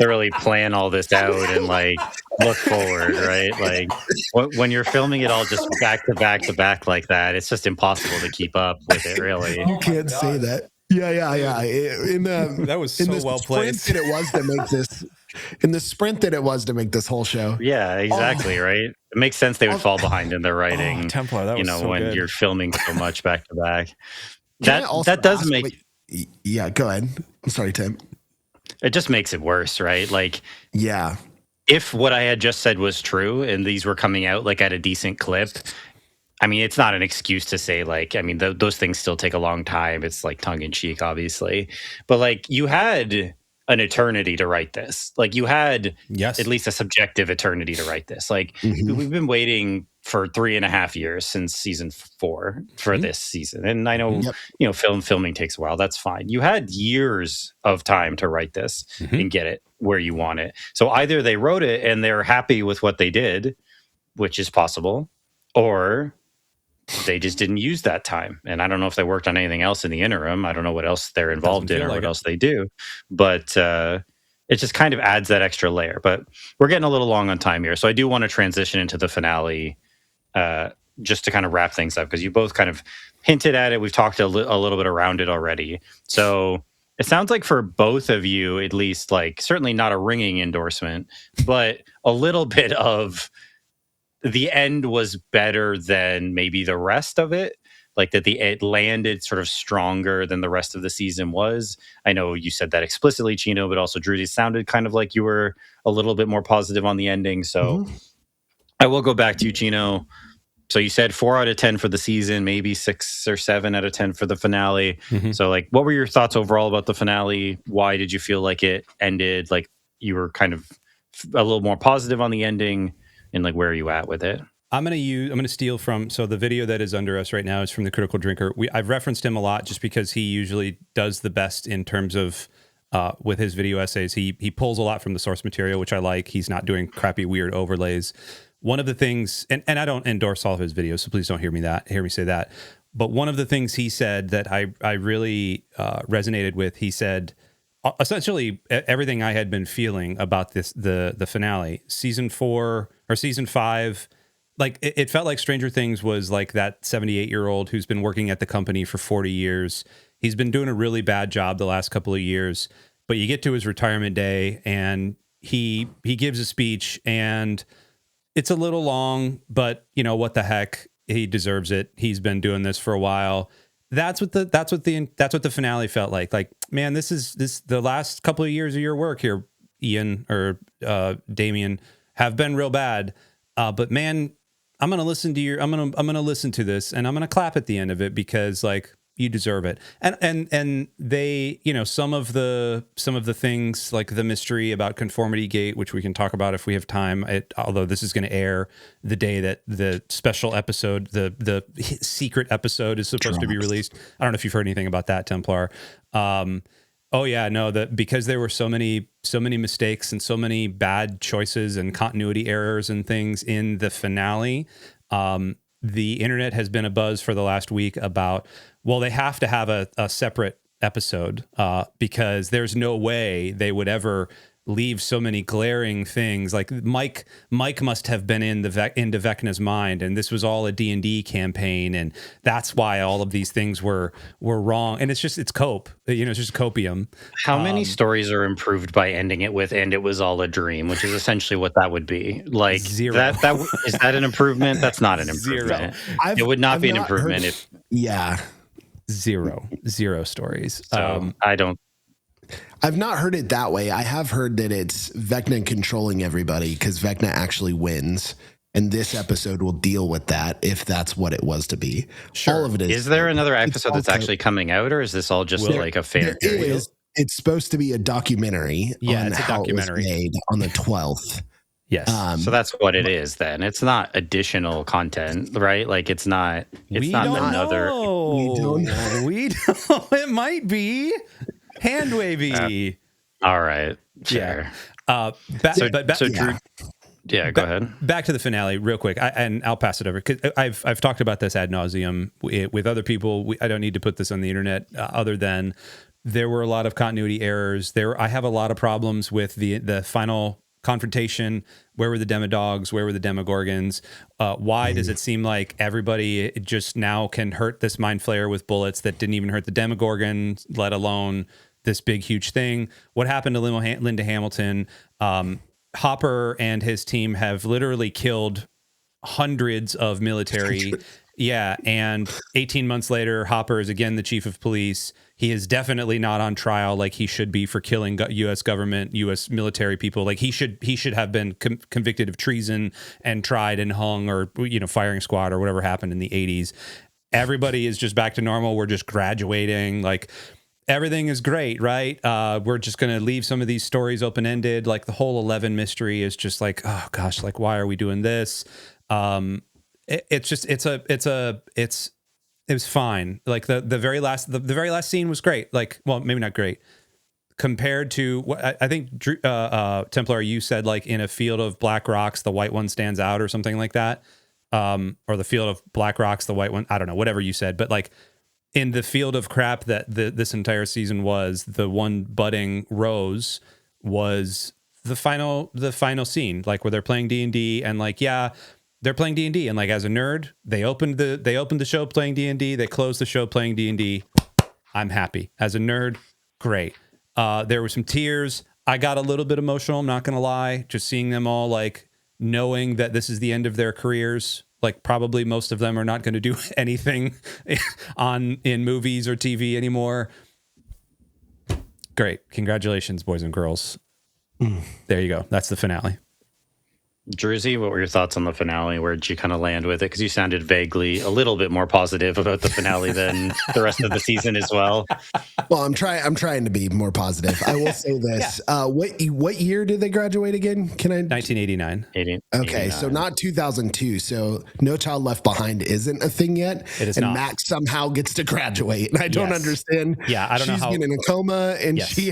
really plan all this out and like look forward, right? Like when you're filming it all just back to back to back like that, it's just impossible to keep up with it. Really, you can't say that. Yeah. That was so well placed. In the sprint that it was to make this whole show. Yeah, exactly. Right. It makes sense they would fall behind in their writing. Templar, that was so when good. you're filming so much back to back. That does make. Yeah, go ahead. I'm sorry, Tim. It just makes it worse, right? Like, yeah. If what I had just said was true and these were coming out like at a decent clip, I mean, it's not an excuse to say like, I mean, those things still take a long time. It's like tongue in cheek, obviously. But like you had an eternity to write this. Like you had at least a subjective eternity to write this. Like we've been waiting for 3.5 years since season 4 for this season. And I know, filming takes a while. That's fine. You had years of time to write this and get it where you want it. So either they wrote it and they're happy with what they did, which is possible, or they just didn't use that time. And I don't know if they worked on anything else in the interim. I don't know what else they're involved in or what else they do. But it just kind of adds that extra layer. But we're getting a little long on time here. So I do want to transition into the finale just to kind of wrap things up, because you both kind of hinted at it. We've talked a little bit around it already. So it sounds like for both of you, at least, like certainly not a ringing endorsement, but a little bit of the end was better than maybe the rest of it. Like that it landed sort of stronger than the rest of the season was. I know you said that explicitly, Chino, but also Druzi, sounded kind of like you were a little bit more positive on the ending. So I will go back to you, Chino. So you said 4 out of 10 for the season, maybe 6 or 7 out of 10 for the finale. So like, what were your thoughts overall about the finale? Why did you feel like it ended? Like you were kind of a little more positive on the ending, and like, where are you at with it? I'm going to steal from, so the video that is under us right now is from the Critical Drinker. I've referenced him a lot just because he usually does the best in terms of with his video essays. He pulls a lot from the source material, which I like. He's not doing crappy, weird overlays. One of the things, and I don't endorse all of his videos, so please don't hear me say that. But one of the things he said that I really resonated with, he said, essentially everything I had been feeling about the finale, season 4 or season 5, like it felt like Stranger Things was like that 78-year-old who's been working at the company for 40 years. He's been doing a really bad job the last couple of years, but you get to his retirement day and he gives a speech and it's a little long, but you know what the heck, he deserves it. He's been doing this for a while. That's what the finale felt like. Like, man, this is the last couple of years of your work here, Ian or Damien, have been real bad. But man, I'm gonna listen to this and I'm gonna clap at the end of it because like you deserve it. And they, you know, some of the things like the mystery about Conformity Gate, which we can talk about if we have time, although this is going to air the day that the special episode, the secret episode is supposed to be released. I don't know if you've heard anything about that, Templar. Oh yeah, no, because there were so many mistakes and so many bad choices and continuity errors and things in the finale. The internet has been abuzz for the last week about, well, they have to have a separate episode because there's no way they would ever leave so many glaring things. Like Mike must have been into Vecna's mind, and this was all a D&D campaign, and that's why all of these things were wrong. And it's cope, you know, it's just copium. How many stories are improved by ending it with "and it was all a dream," which is essentially what that would be. Like 0. That is that an improvement? That's not an improvement. It would not be an improvement if zero stories. So I've not heard it that way. I have heard that it's Vecna controlling everybody because Vecna actually wins. And this episode will deal with that if that's what it was to be. Sure. All of it is. Is there another episode that's actually coming out, or is this all just like a fan theory? It's supposed to be a documentary on it's a how documentary. it was made on the 12th. Yes. So that's what it is then. It's not additional content, right? Like it's not another. We don't know. We don't. It might be hand wavy. All right. Sure. Yeah. Drew. Yeah, go ahead. Back to the finale real quick, and I'll pass it over because I've talked about this ad nauseum with other people. I don't need to put this on the internet other than there were a lot of continuity errors. I have a lot of problems with the final confrontation. Where were the Demodogs? Where were the Demogorgons? Why does it seem like everybody just now can hurt this Mind Flayer with bullets that didn't even hurt the Demogorgon, let alone this big, huge thing? What happened to Linda Hamilton? Hopper and his team have literally killed hundreds of military. Yeah. And 18 months later, Hopper is again the chief of police. He is definitely not on trial like he should be for killing U.S. government, U.S. military people. Like he should have been convicted of treason and tried and hung, or, you know, firing squad or whatever happened in the 80s. Everybody is just back to normal. We're just graduating. Like, everything is great, right? We're just going to leave some of these stories open-ended. Like the whole 11 mystery is just like, oh gosh, like why are we doing this? It was fine. Like the very last scene was great. Like, well, maybe not great compared to what I think Drew, Templar, you said, like in a field of black rocks, the white one stands out or something like that. Or the field of black rocks, the white one, I don't know, whatever you said, but like, in the field of crap that this entire season was, the one budding rose was the final scene, like where they're playing D&D, and like, yeah, they're playing D&D, and like as a nerd, they opened the show playing D&D, they closed the show playing D&D. I'm happy as a nerd. Great. There were some tears. I got a little bit emotional. I'm not gonna lie, just seeing them all, like knowing that this is the end of their careers. Like probably most of them are not going to do anything in movies or TV anymore. Great. Congratulations, boys and girls. There you go. That's the finale. Druzi, what were your thoughts on the finale? Where did you kind of land with it? Because you sounded vaguely a little bit more positive about the finale than the rest of the season as well. Well, I'm trying to be more positive. I will say this. Yeah. What year did they graduate again? 1989. Okay, so not 2002. So No Child Left Behind isn't a thing yet. It is and not. Max somehow gets to graduate. And I don't understand. Yeah, I don't know how. She's been in a coma, and she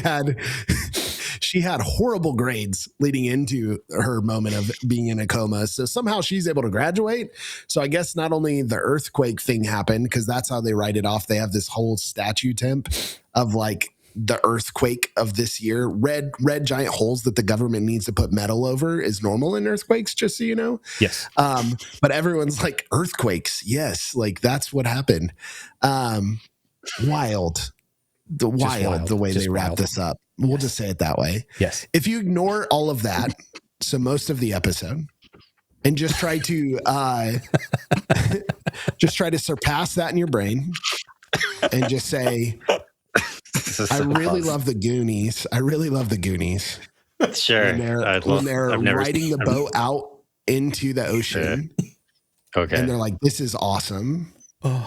had horrible grades leading into her moment of being in a coma. So somehow she's able to graduate. So I guess not only the earthquake thing happened, because that's how they write it off. They have this whole statue temp of like the earthquake of this year. Red giant holes that the government needs to put metal over is normal in earthquakes, just so you know. Yes. But everyone's like, earthquakes. Yes. Like that's what happened. Wild the way they wrap this up. We'll just say it that way. Yes. If you ignore all of that, so most of the episode, and just try to surpass that in your brain, and just say, I really love the Goonies. I really love the Goonies. Sure. When they're riding the boat out into the ocean. Okay. And they're like, this is awesome.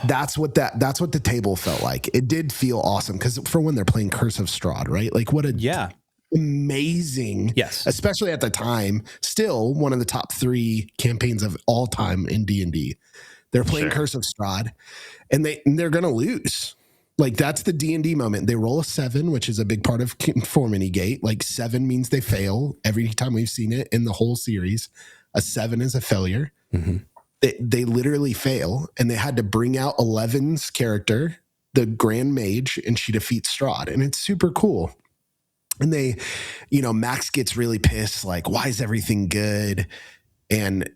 That's what the table felt like. It did feel awesome because for when they're playing Curse of Strahd, right? Like what a amazing, yes, especially at the time, still one of the top 3 campaigns of all time in D&D. They're playing Curse of Strahd, and they're gonna lose. Like that's the D&D moment. They roll a 7, which is a big part of Conformity Gate. Like 7 means they fail every time we've seen it in the whole series. A 7 is a failure. Mm-hmm. They literally fail, and they had to bring out 11's character, the Grand Mage, and she defeats Strahd, and it's super cool. And they, Max gets really pissed, like, why is everything good? And,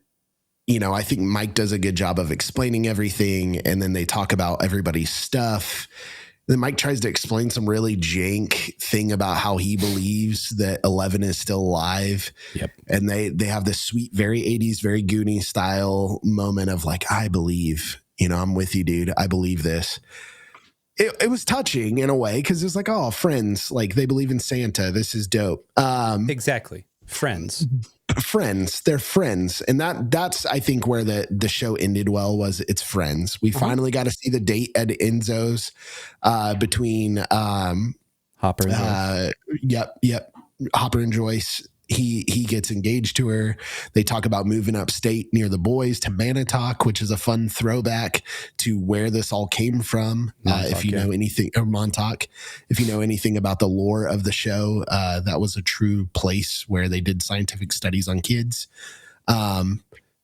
I think Mike does a good job of explaining everything, and then they talk about everybody's stuff. Then Mike tries to explain some really jank thing about how he believes that 11 is still alive. Yep. And they have this sweet, very 80s, very Goonie style moment of like, I believe, I'm with you, dude. I believe this. It was touching in a way because it's like, oh, friends, like they believe in Santa. This is dope. Exactly. Friends. They're friends. And that's I think where the show ended well was it's friends. We finally got to see the date at Enzo's between Hopper and Joyce. Yep. Hopper and Joyce. He gets engaged to her. They talk about moving upstate near the boys to Manitok, which is a fun throwback to where this all came from. If you know anything, or Montauk, if you know anything about the lore of the show, that was a true place where they did scientific studies on kids.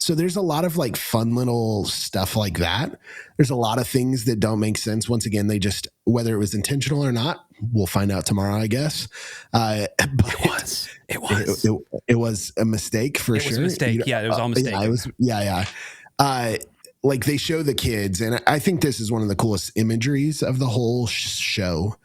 So there's a lot of like fun little stuff like that. There's a lot of things that don't make sense. Once again, they just, whether it was intentional or not, we'll find out tomorrow, I guess. But it was a mistake for sure. It was a mistake. Yeah, it was all mistaken. Like they show the kids, and I think this is one of the coolest imageries of the whole show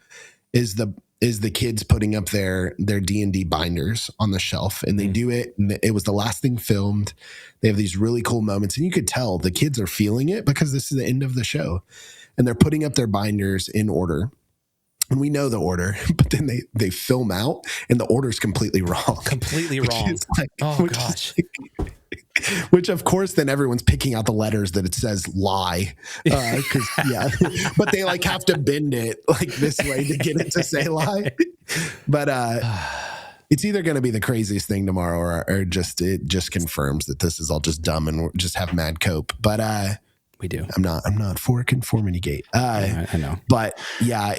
is the kids putting up their D&D binders on the shelf, and they do it. And it was the last thing filmed. They have these really cool moments, and you could tell the kids are feeling it because this is the end of the show, and they're putting up their binders in order. And we know the order, but then they film out, and the order is completely wrong. Completely wrong. Gosh. Which of course then everyone's picking out the letters that it says lie, but they like have to bend it like this way to get it to say lie. But it's either going to be the craziest thing tomorrow, or just it just confirms that this is all just dumb and we're just have mad cope. But we do. I'm not for Conformity Gate. I know, but yeah,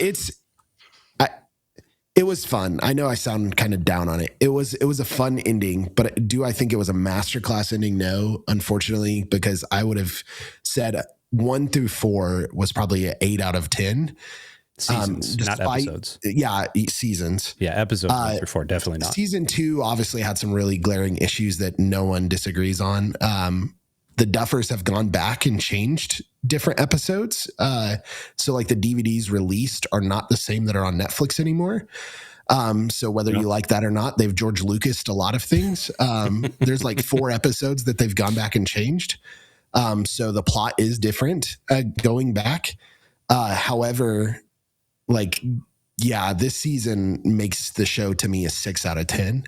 it was fun. I know I sound kind of down on it. It was a fun ending, but do I think it was a masterclass ending? No, unfortunately, because I would have said 1 through 4 was probably an 8 out of 10. Seasons, not episodes. Yeah, seasons. Yeah, episodes 1 through 4, definitely not. Season 2 obviously had some really glaring issues that no one disagrees on. The Duffers have gone back and changed different episodes. So like the DVDs released are not the same that are on Netflix anymore. So whether you like that or not, they've George Lucased a lot of things. There's like 4 episodes that they've gone back and changed. So the plot is different going back. However, this season makes the show to me a 6 out of 10.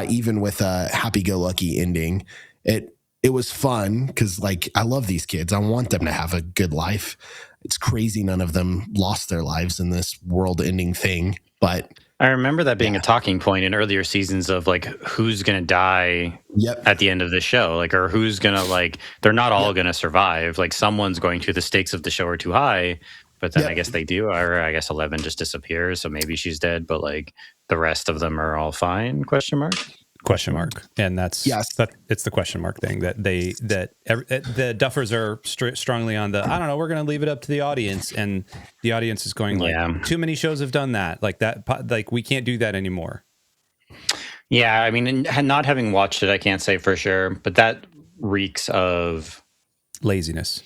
Even with a happy-go-lucky ending, it was fun because, like, I love these kids. I want them to have a good life. It's crazy none of them lost their lives in this world-ending thing. But I remember that being a talking point in earlier seasons of, like, who's going to die at the end of the show. Like, or who's going to, like, they're not all going to survive. Like, someone's going to. The stakes of the show are too high. But then I guess they do. Or I guess 11 just disappears. So maybe she's dead. But, like, the rest of them are all fine, question mark? Question mark. And that's it's the question mark thing that the Duffers are strongly on the, I don't know, we're going to leave it up to the audience, and the audience is going like, too many shows have done that, like that, like we can't do that anymore. Yeah, I mean, not having watched it, I can't say for sure, but that reeks of laziness.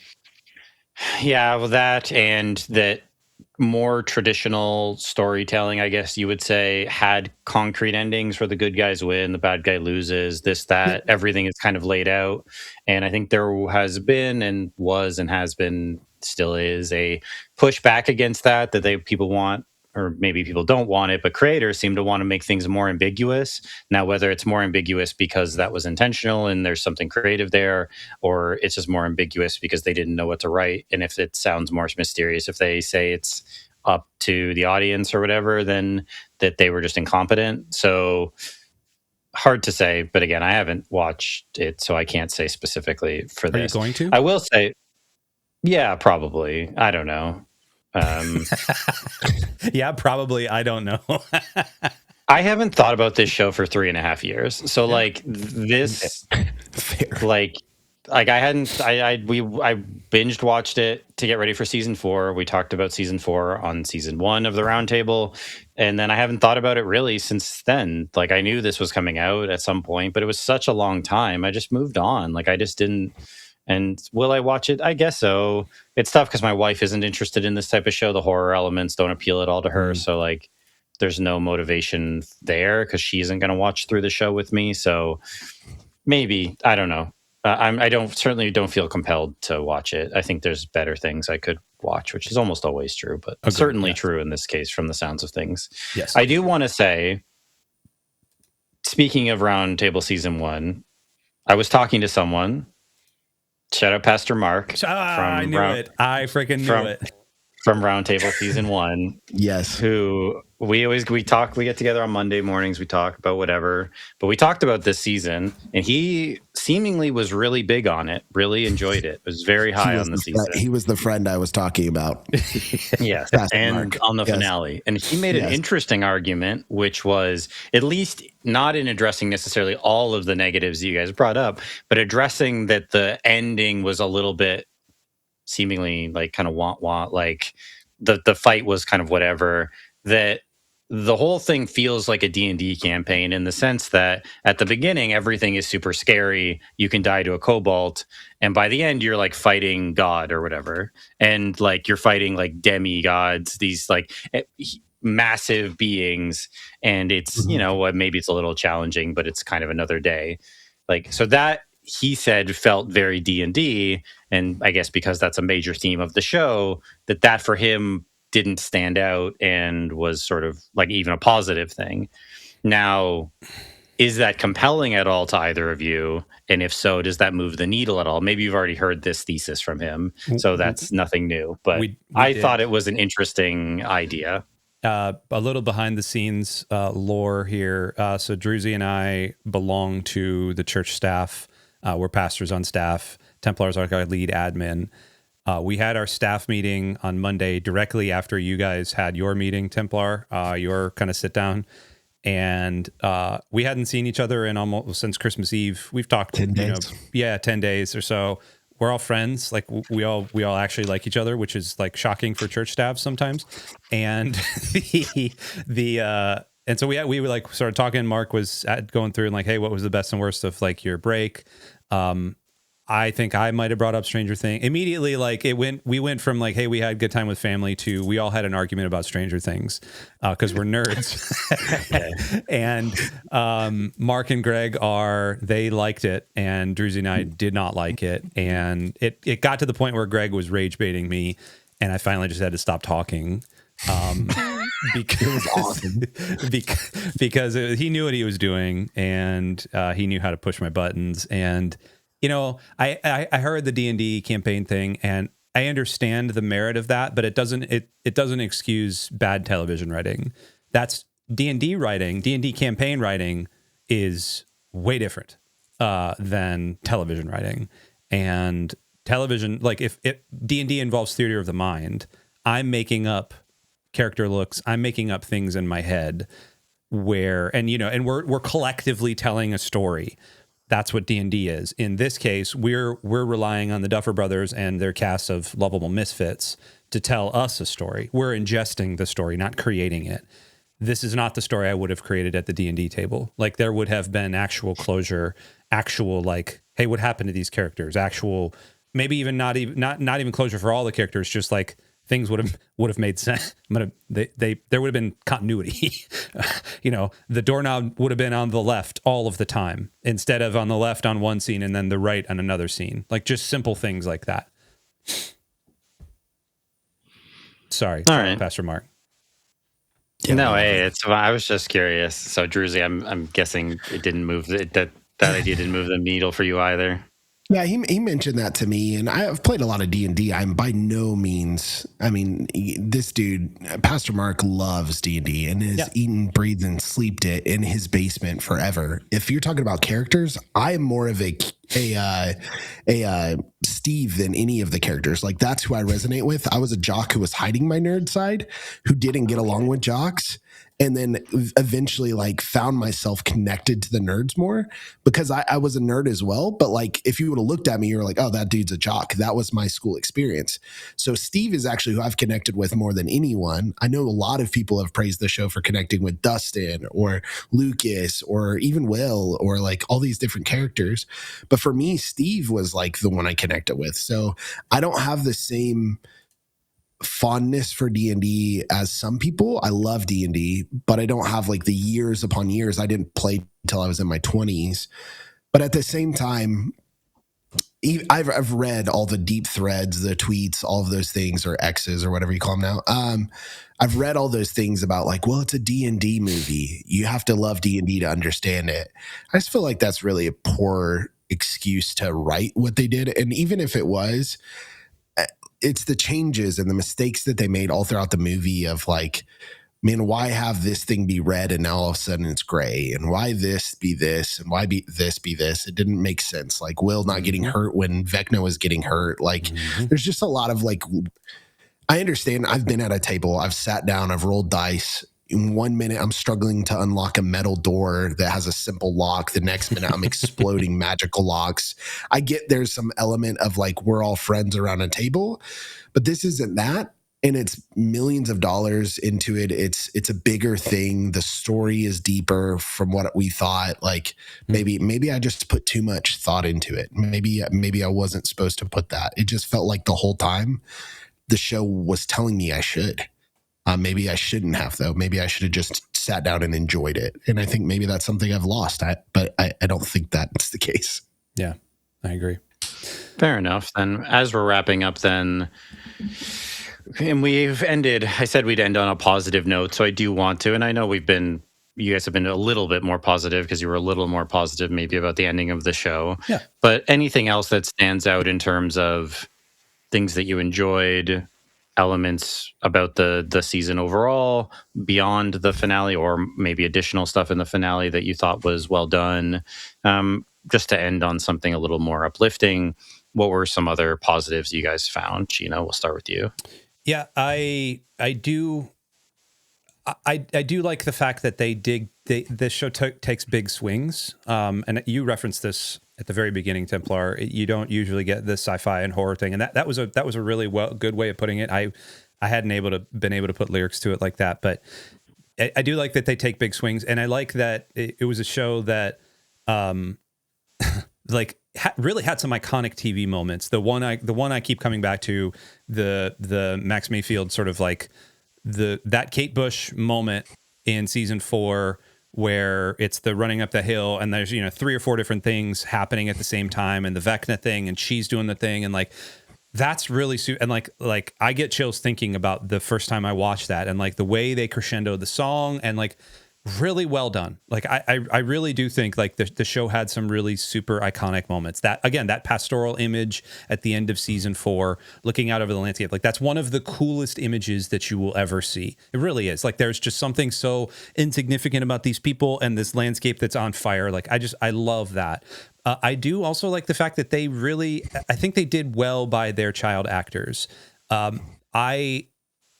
Yeah, well, that and that more traditional storytelling, I guess you would say, had concrete endings where the good guys win, the bad guy loses, this, that, everything is kind of laid out. And I think there has been and was and has been, still is, a pushback against that people want or maybe people don't want it, but creators seem to want to make things more ambiguous. Now, whether it's more ambiguous because that was intentional and there's something creative there, or it's just more ambiguous because they didn't know what to write. And if it sounds more mysterious, if they say it's up to the audience or whatever, then that they were just incompetent. So hard to say. But again, I haven't watched it, so I can't say specifically for this. Are you going to? I will say, yeah, probably. I don't know. Yeah, probably. I don't know. I haven't thought about this show for 3.5 years. So like this, like I binged watched it to get ready for season 4. We talked about season 4 on season 1 of the Roundtable. And then I haven't thought about it really since then. Like I knew this was coming out at some point, but it was such a long time. I just moved on. Like I just didn't. And will I watch it? I guess so. It's tough because my wife isn't interested in this type of show. The horror elements don't appeal at all to her. So like there's no motivation there because she isn't going to watch through the show with me. So maybe, I don't know. I certainly don't feel compelled to watch it. I think there's better things I could watch, which is almost always true, but certainly true in this case from the sounds of things. Yes. I do want to say, speaking of Roundtable season 1, I was talking to someone. Shout out Pastor Mark. I knew it. I freaking knew it. From Roundtable season 1. Yes. Who we get together on Monday mornings, we talk about whatever. But we talked about this season, and he seemingly was really big on it, really enjoyed it. Was very high on the season. He was the friend I was talking about. Yes. And Mark. On the finale. And he made an interesting argument, which was at least not in addressing necessarily all of the negatives that you guys brought up, but addressing that the ending was a little bit seemingly like kind of want like the fight was kind of whatever, that the whole thing feels like a D&D campaign in the sense that at the beginning everything is super scary, you can die to a kobold, and by the end you're like fighting God or whatever, and like you're fighting like demigods, these like massive beings, and it's you know, maybe it's a little challenging, but it's kind of another day. Like, so that he said felt very D&D, and I guess because that's a major theme of the show, that for him didn't stand out and was sort of like even a positive thing. Now, is that compelling at all to either of you? And if so, does that move the needle at all? Maybe you've already heard this thesis from him, so that's nothing new. But I thought it was an interesting idea. A little behind the scenes lore here. So Druzi and I belong to the church staff. We're pastors on staff. Templars are our lead admin. We had our staff meeting on Monday directly after you guys had your meeting, Templar, your kind of sit down. And we hadn't seen each other in almost since Christmas Eve. We've talked 10 days. 10 days or so. We're all friends. Like we all actually like each other, which is like shocking for church staff sometimes. And and so we were like started talking. Mark was going through and like, hey, what was the best and worst of like your break? I think I might have brought up Stranger Things immediately. Like we went from like, hey, we had a good time with family to we all had an argument about Stranger Things because we're nerds. And Mark and Greg they liked it, and Druzi and I did not like it. And it got to the point where Greg was rage baiting me, and I finally just had to stop talking. Because it was awesome. because he knew what he was doing, and he knew how to push my buttons. And you know, I heard the D&D campaign thing, and I understand the merit of that, but it doesn't excuse bad television writing. That's D&D writing. D&D campaign writing is way different than television writing. And television, like if D&D involves theater of the mind, I'm making up character looks. I'm making up things in my head and we're collectively telling a story. That's what D&D is. In this case, we're relying on the Duffer Brothers and their cast of lovable misfits to tell us a story. We're ingesting the story, not creating it. This is not the story I would have created at the D&D table. Like there would have been actual closure, actual like, hey, what happened to these characters? Actual, maybe even not even closure for all the characters. Just like things would have made sense. There would have been continuity. The doorknob would have been on the left all of the time instead of on the left on one scene and then the right on another scene. Like just simple things like that. Sorry, all right, Pastor Mark. No, hey, I was just curious. So, Druzi, I'm guessing it didn't move that idea didn't move the needle for you either. Yeah, he mentioned that to me, and I've played a lot of D&D. I'm by no means, I mean, this dude, Pastor Mark, loves D&D and has eaten, breathed, and sleeped it in his basement forever. If you're talking about characters, I am more of a Steve than any of the characters. Like, that's who I resonate with. I was a jock who was hiding my nerd side, who didn't get along with jocks, and then eventually like found myself connected to the nerds more because I was a nerd as well. But like, if you would have looked at me, you're like, oh, that dude's a jock. That was my school experience. So Steve is actually who I've connected with more than anyone. I know a lot of people have praised the show for connecting with Dustin or Lucas or even Will or like all these different characters. But for me, Steve was like the one I connected with. So I don't have the same fondness for D&D as some people. I love D&D, but I don't have like the years upon years. I didn't play until I was in my 20s. But at the same time, I've read all the deep threads, the tweets, all of those things, or X's or whatever you call them now. I've read all those things about like, well, it's a D&D movie. You have to love D&D to understand it. I just feel like that's really a poor excuse to write what they did. And even if it was, it's the changes and the mistakes that they made all throughout the movie of like, man, why have this thing be red and now all of a sudden it's gray? And why this be this? And why be this? It didn't make sense. Like Will not getting hurt when Vecna was getting hurt. Like there's just a lot of like, I understand. I've been at a table. I've sat down. I've rolled dice. In 1 minute, I'm struggling to unlock a metal door that has a simple lock. The next minute, I'm exploding magical locks. I get there's some element of like, we're all friends around a table, but this isn't that. And it's millions of dollars into it. It's a bigger thing. The story is deeper from what we thought. Like maybe I just put too much thought into it. Maybe I wasn't supposed to put that. It just felt like the whole time the show was telling me I should. Maybe I shouldn't have, though. Maybe I should have just sat down and enjoyed it. And I think maybe that's something I've lost. But I don't think that's the case. Yeah, I agree. Fair enough. Then as we're wrapping up then, and we've ended, I said we'd end on a positive note. So I do want to, and I know you guys have been a little bit more positive because you were a little more positive maybe about the ending of the show. Yeah. But anything else that stands out in terms of things that you enjoyed, elements about the season overall, beyond the finale, or maybe additional stuff in the finale that you thought was well done? Just to end on something a little more uplifting, what were some other positives you guys found? Chino, we'll start with you. Yeah, I do like the fact that this show takes big swings. And you referenced this at the very beginning, Templar. You don't usually get this sci-fi and horror thing, and that was a really good way of putting it. I hadn't been able to put lyrics to it like that, but I do like that they take big swings, and I like that it was a show that like really had some iconic TV moments. The one I keep coming back to, the Max Mayfield sort of like that Kate Bush moment in season 4, where it's the running up the hill and there's 3 or 4 different things happening at the same time, and the Vecna thing, and she's doing the thing, and like that's really and like I get chills thinking about the first time I watched that, and like the way they crescendoed the song, and like really well done. Like I really do think like the show had some really super iconic moments. That again, that pastoral image at the end of season 4, looking out over the landscape, like that's one of the coolest images that you will ever see. It really is. Like there's just something so insignificant about these people and this landscape that's on fire. Like I love that. I do also like the fact that I think they did well by their child actors.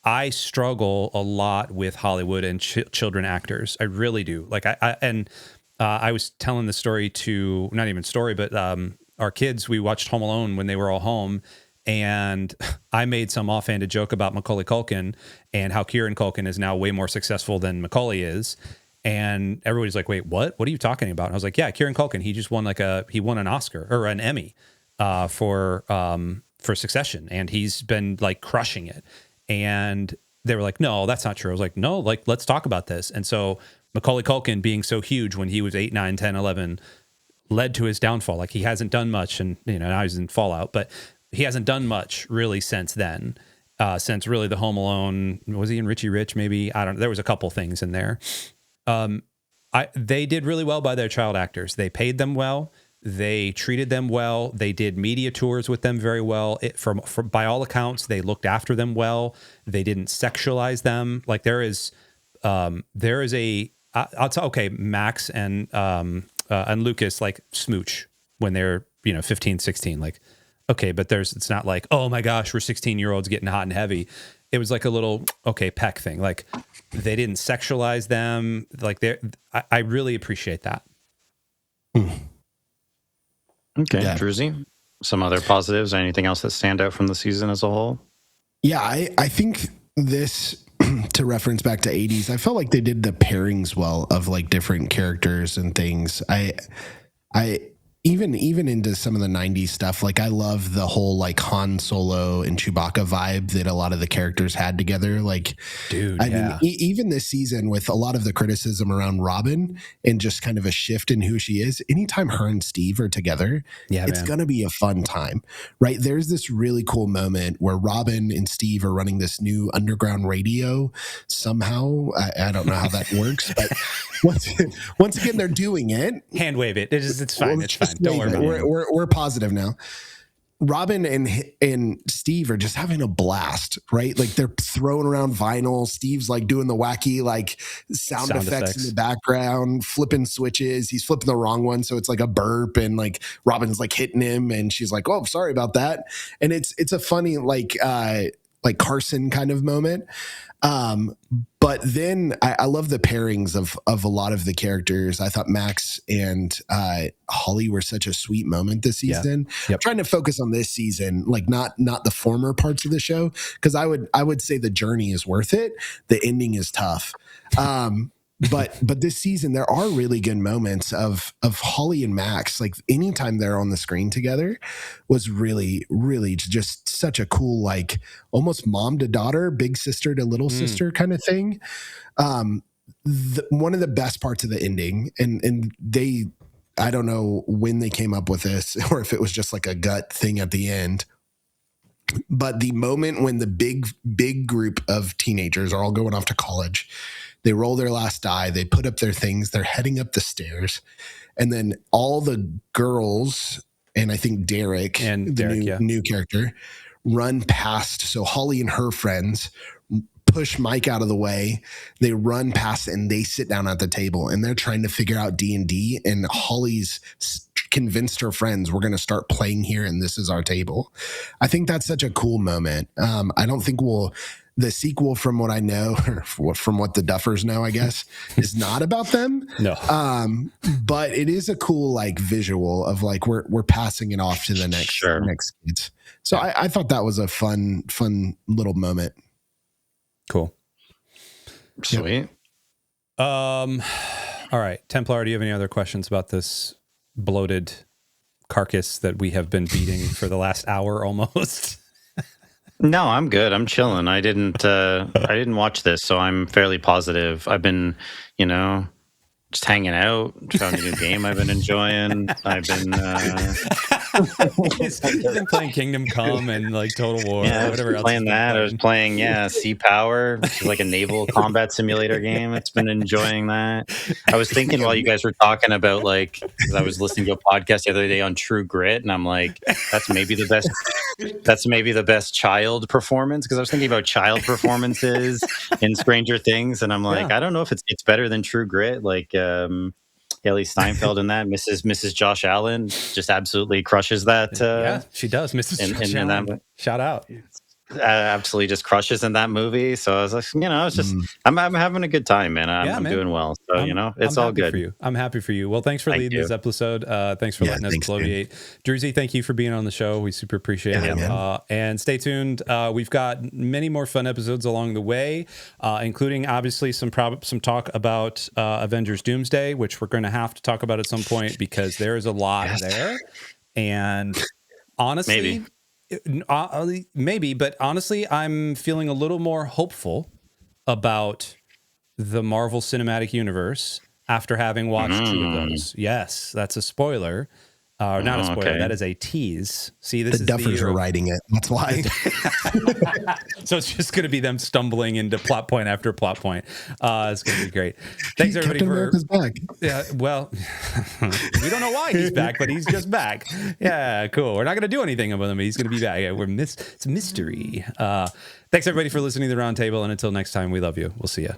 I struggle a lot with Hollywood and children actors. I really do. Like I was telling the story to, not even story, but our kids. We watched Home Alone when they were all home, and I made some offhanded joke about Macaulay Culkin and how Kieran Culkin is now way more successful than Macaulay is. And everybody's like, "Wait, what? What are you talking about?" And I was like, "Yeah, Kieran Culkin. He just won he won an Oscar or an Emmy for Succession, and he's been like crushing it." And they were like, "No, that's not true." I was like, "No, like, let's talk about this." And so Macaulay Culkin being so huge when he was 8, 9, 10, 11 led to his downfall. Like he hasn't done much, and now he's in Fallout, but he hasn't done much really since then. since really the Home Alone, was he in Richie Rich? Maybe, I don't know. There was a couple things in there. They did really well by their child actors. They paid them well. They treated them well. They did media tours with them very well. From by all accounts, they looked after them well. They didn't sexualize them. Like there is a, I'll tell, okay, Max and Lucas like smooch when they're, 15, 16, like, okay, but it's not like, oh my gosh, we're 16-year-olds getting hot and heavy. It was like a little, okay, peck thing. Like they didn't sexualize them. Like I really appreciate that. Okay, yeah. Druzi, some other positives, anything else that stand out from the season as a whole? Yeah, I think this, to reference back to 80s, I felt like they did the pairings well of like different characters and things. I even into some of the 90s stuff, like I love the whole like Han Solo and Chewbacca vibe that a lot of the characters had together. Like, dude, I mean, even this season with a lot of the criticism around Robin and just kind of a shift in who she is, anytime her and Steve are together, it's going to be a fun time, right? There's this really cool moment where Robin and Steve are running this new underground radio somehow. I don't know how that works, but once again, they're doing it. Hand wave it. It's fine. It's fine. Don't worry about it. We're positive now. Robin and Steve are just having a blast, right? Like they're throwing around vinyl. Steve's like doing the wacky like sound effects in the background, flipping switches. He's flipping the wrong one, so it's like a burp, and like Robin's like hitting him, and she's like, "Oh, sorry about that." And it's a funny like Carson kind of moment. But then I love the pairings of a lot of the characters. I thought Max and Holly were such a sweet moment this season. Yep. I'm trying to focus on this season, like not the former parts of the show, because I would say the journey is worth it. The ending is tough. But this season there are really good moments of Holly and Max. Like anytime they're on the screen together was really, really just such a cool, like almost mom to daughter, big sister to little sister kind of thing. One of the best parts of the ending, and they, I don't know when they came up with this or if it was just like a gut thing at the end, but the moment when the big group of teenagers are all going off to college, they roll their last die, they put up their things, they're heading up the stairs, and then all the girls, and I think Derek, and the new character, run past. So Holly and her friends push Mike out of the way. They run past and they sit down at the table and they're trying to figure out D&D, and Holly's convinced her friends, we're going to start playing here and this is our table. I think that's such a cool moment. I don't think the sequel, from what I know, or from what the Duffers know, I guess, is not about them. No. But it is a cool like visual of like we're passing it off to the next kids. So I thought that was a fun little moment. Cool. Sweet. All right, Templar, do you have any other questions about this bloated carcass that we have been beating for the last hour almost? No, I'm good. I'm chilling. I didn't watch this, so I'm fairly positive. I've been, just hanging out, found a new game I've been enjoying. I've been You've been playing Kingdom Come and like Total War, or whatever else. Playing that. I was playing Sea Power, which is like a naval combat simulator game. It's been enjoying that. I was thinking while you guys were talking about because I was listening to a podcast the other day on True Grit, and I'm like, that's maybe the best child performance, because I was thinking about child performances in Stranger Things, and I'm like, I don't know if it's better than True Grit. Like Haley Steinfeld in that, Mrs. Josh Allen just absolutely crushes that. She does, Mrs. Josh Allen. Shout out. Absolutely just crushes in that movie. So I was like, it's just I'm having a good time, man. I'm doing well. So it's all good for you. I'm happy for you. Well, thanks for leading this episode. Thanks for letting us bloviate. Druzi, thank you for being on the show. We super appreciate it. And stay tuned. We've got many more fun episodes along the way, including obviously some talk about Avengers Doomsday, which we're going to have to talk about at some point because there is a lot there. And honestly, maybe, but honestly, I'm feeling a little more hopeful about the Marvel Cinematic Universe after having watched two of those. Yes, that's a spoiler. Not a spoiler. Okay. That is a tease. See, this The is Duffers are writing it. That's why. So it's just going to be them stumbling into plot point after plot point. It's going to be great. Thanks everybody Captain America's back. Yeah, well, we don't know why he's back, but he's just back. Yeah, cool. We're not going to do anything with him. He's going to be back. Yeah, it's a mystery. Thanks everybody for listening to the Roundtable, and until next time, we love you. We'll see you.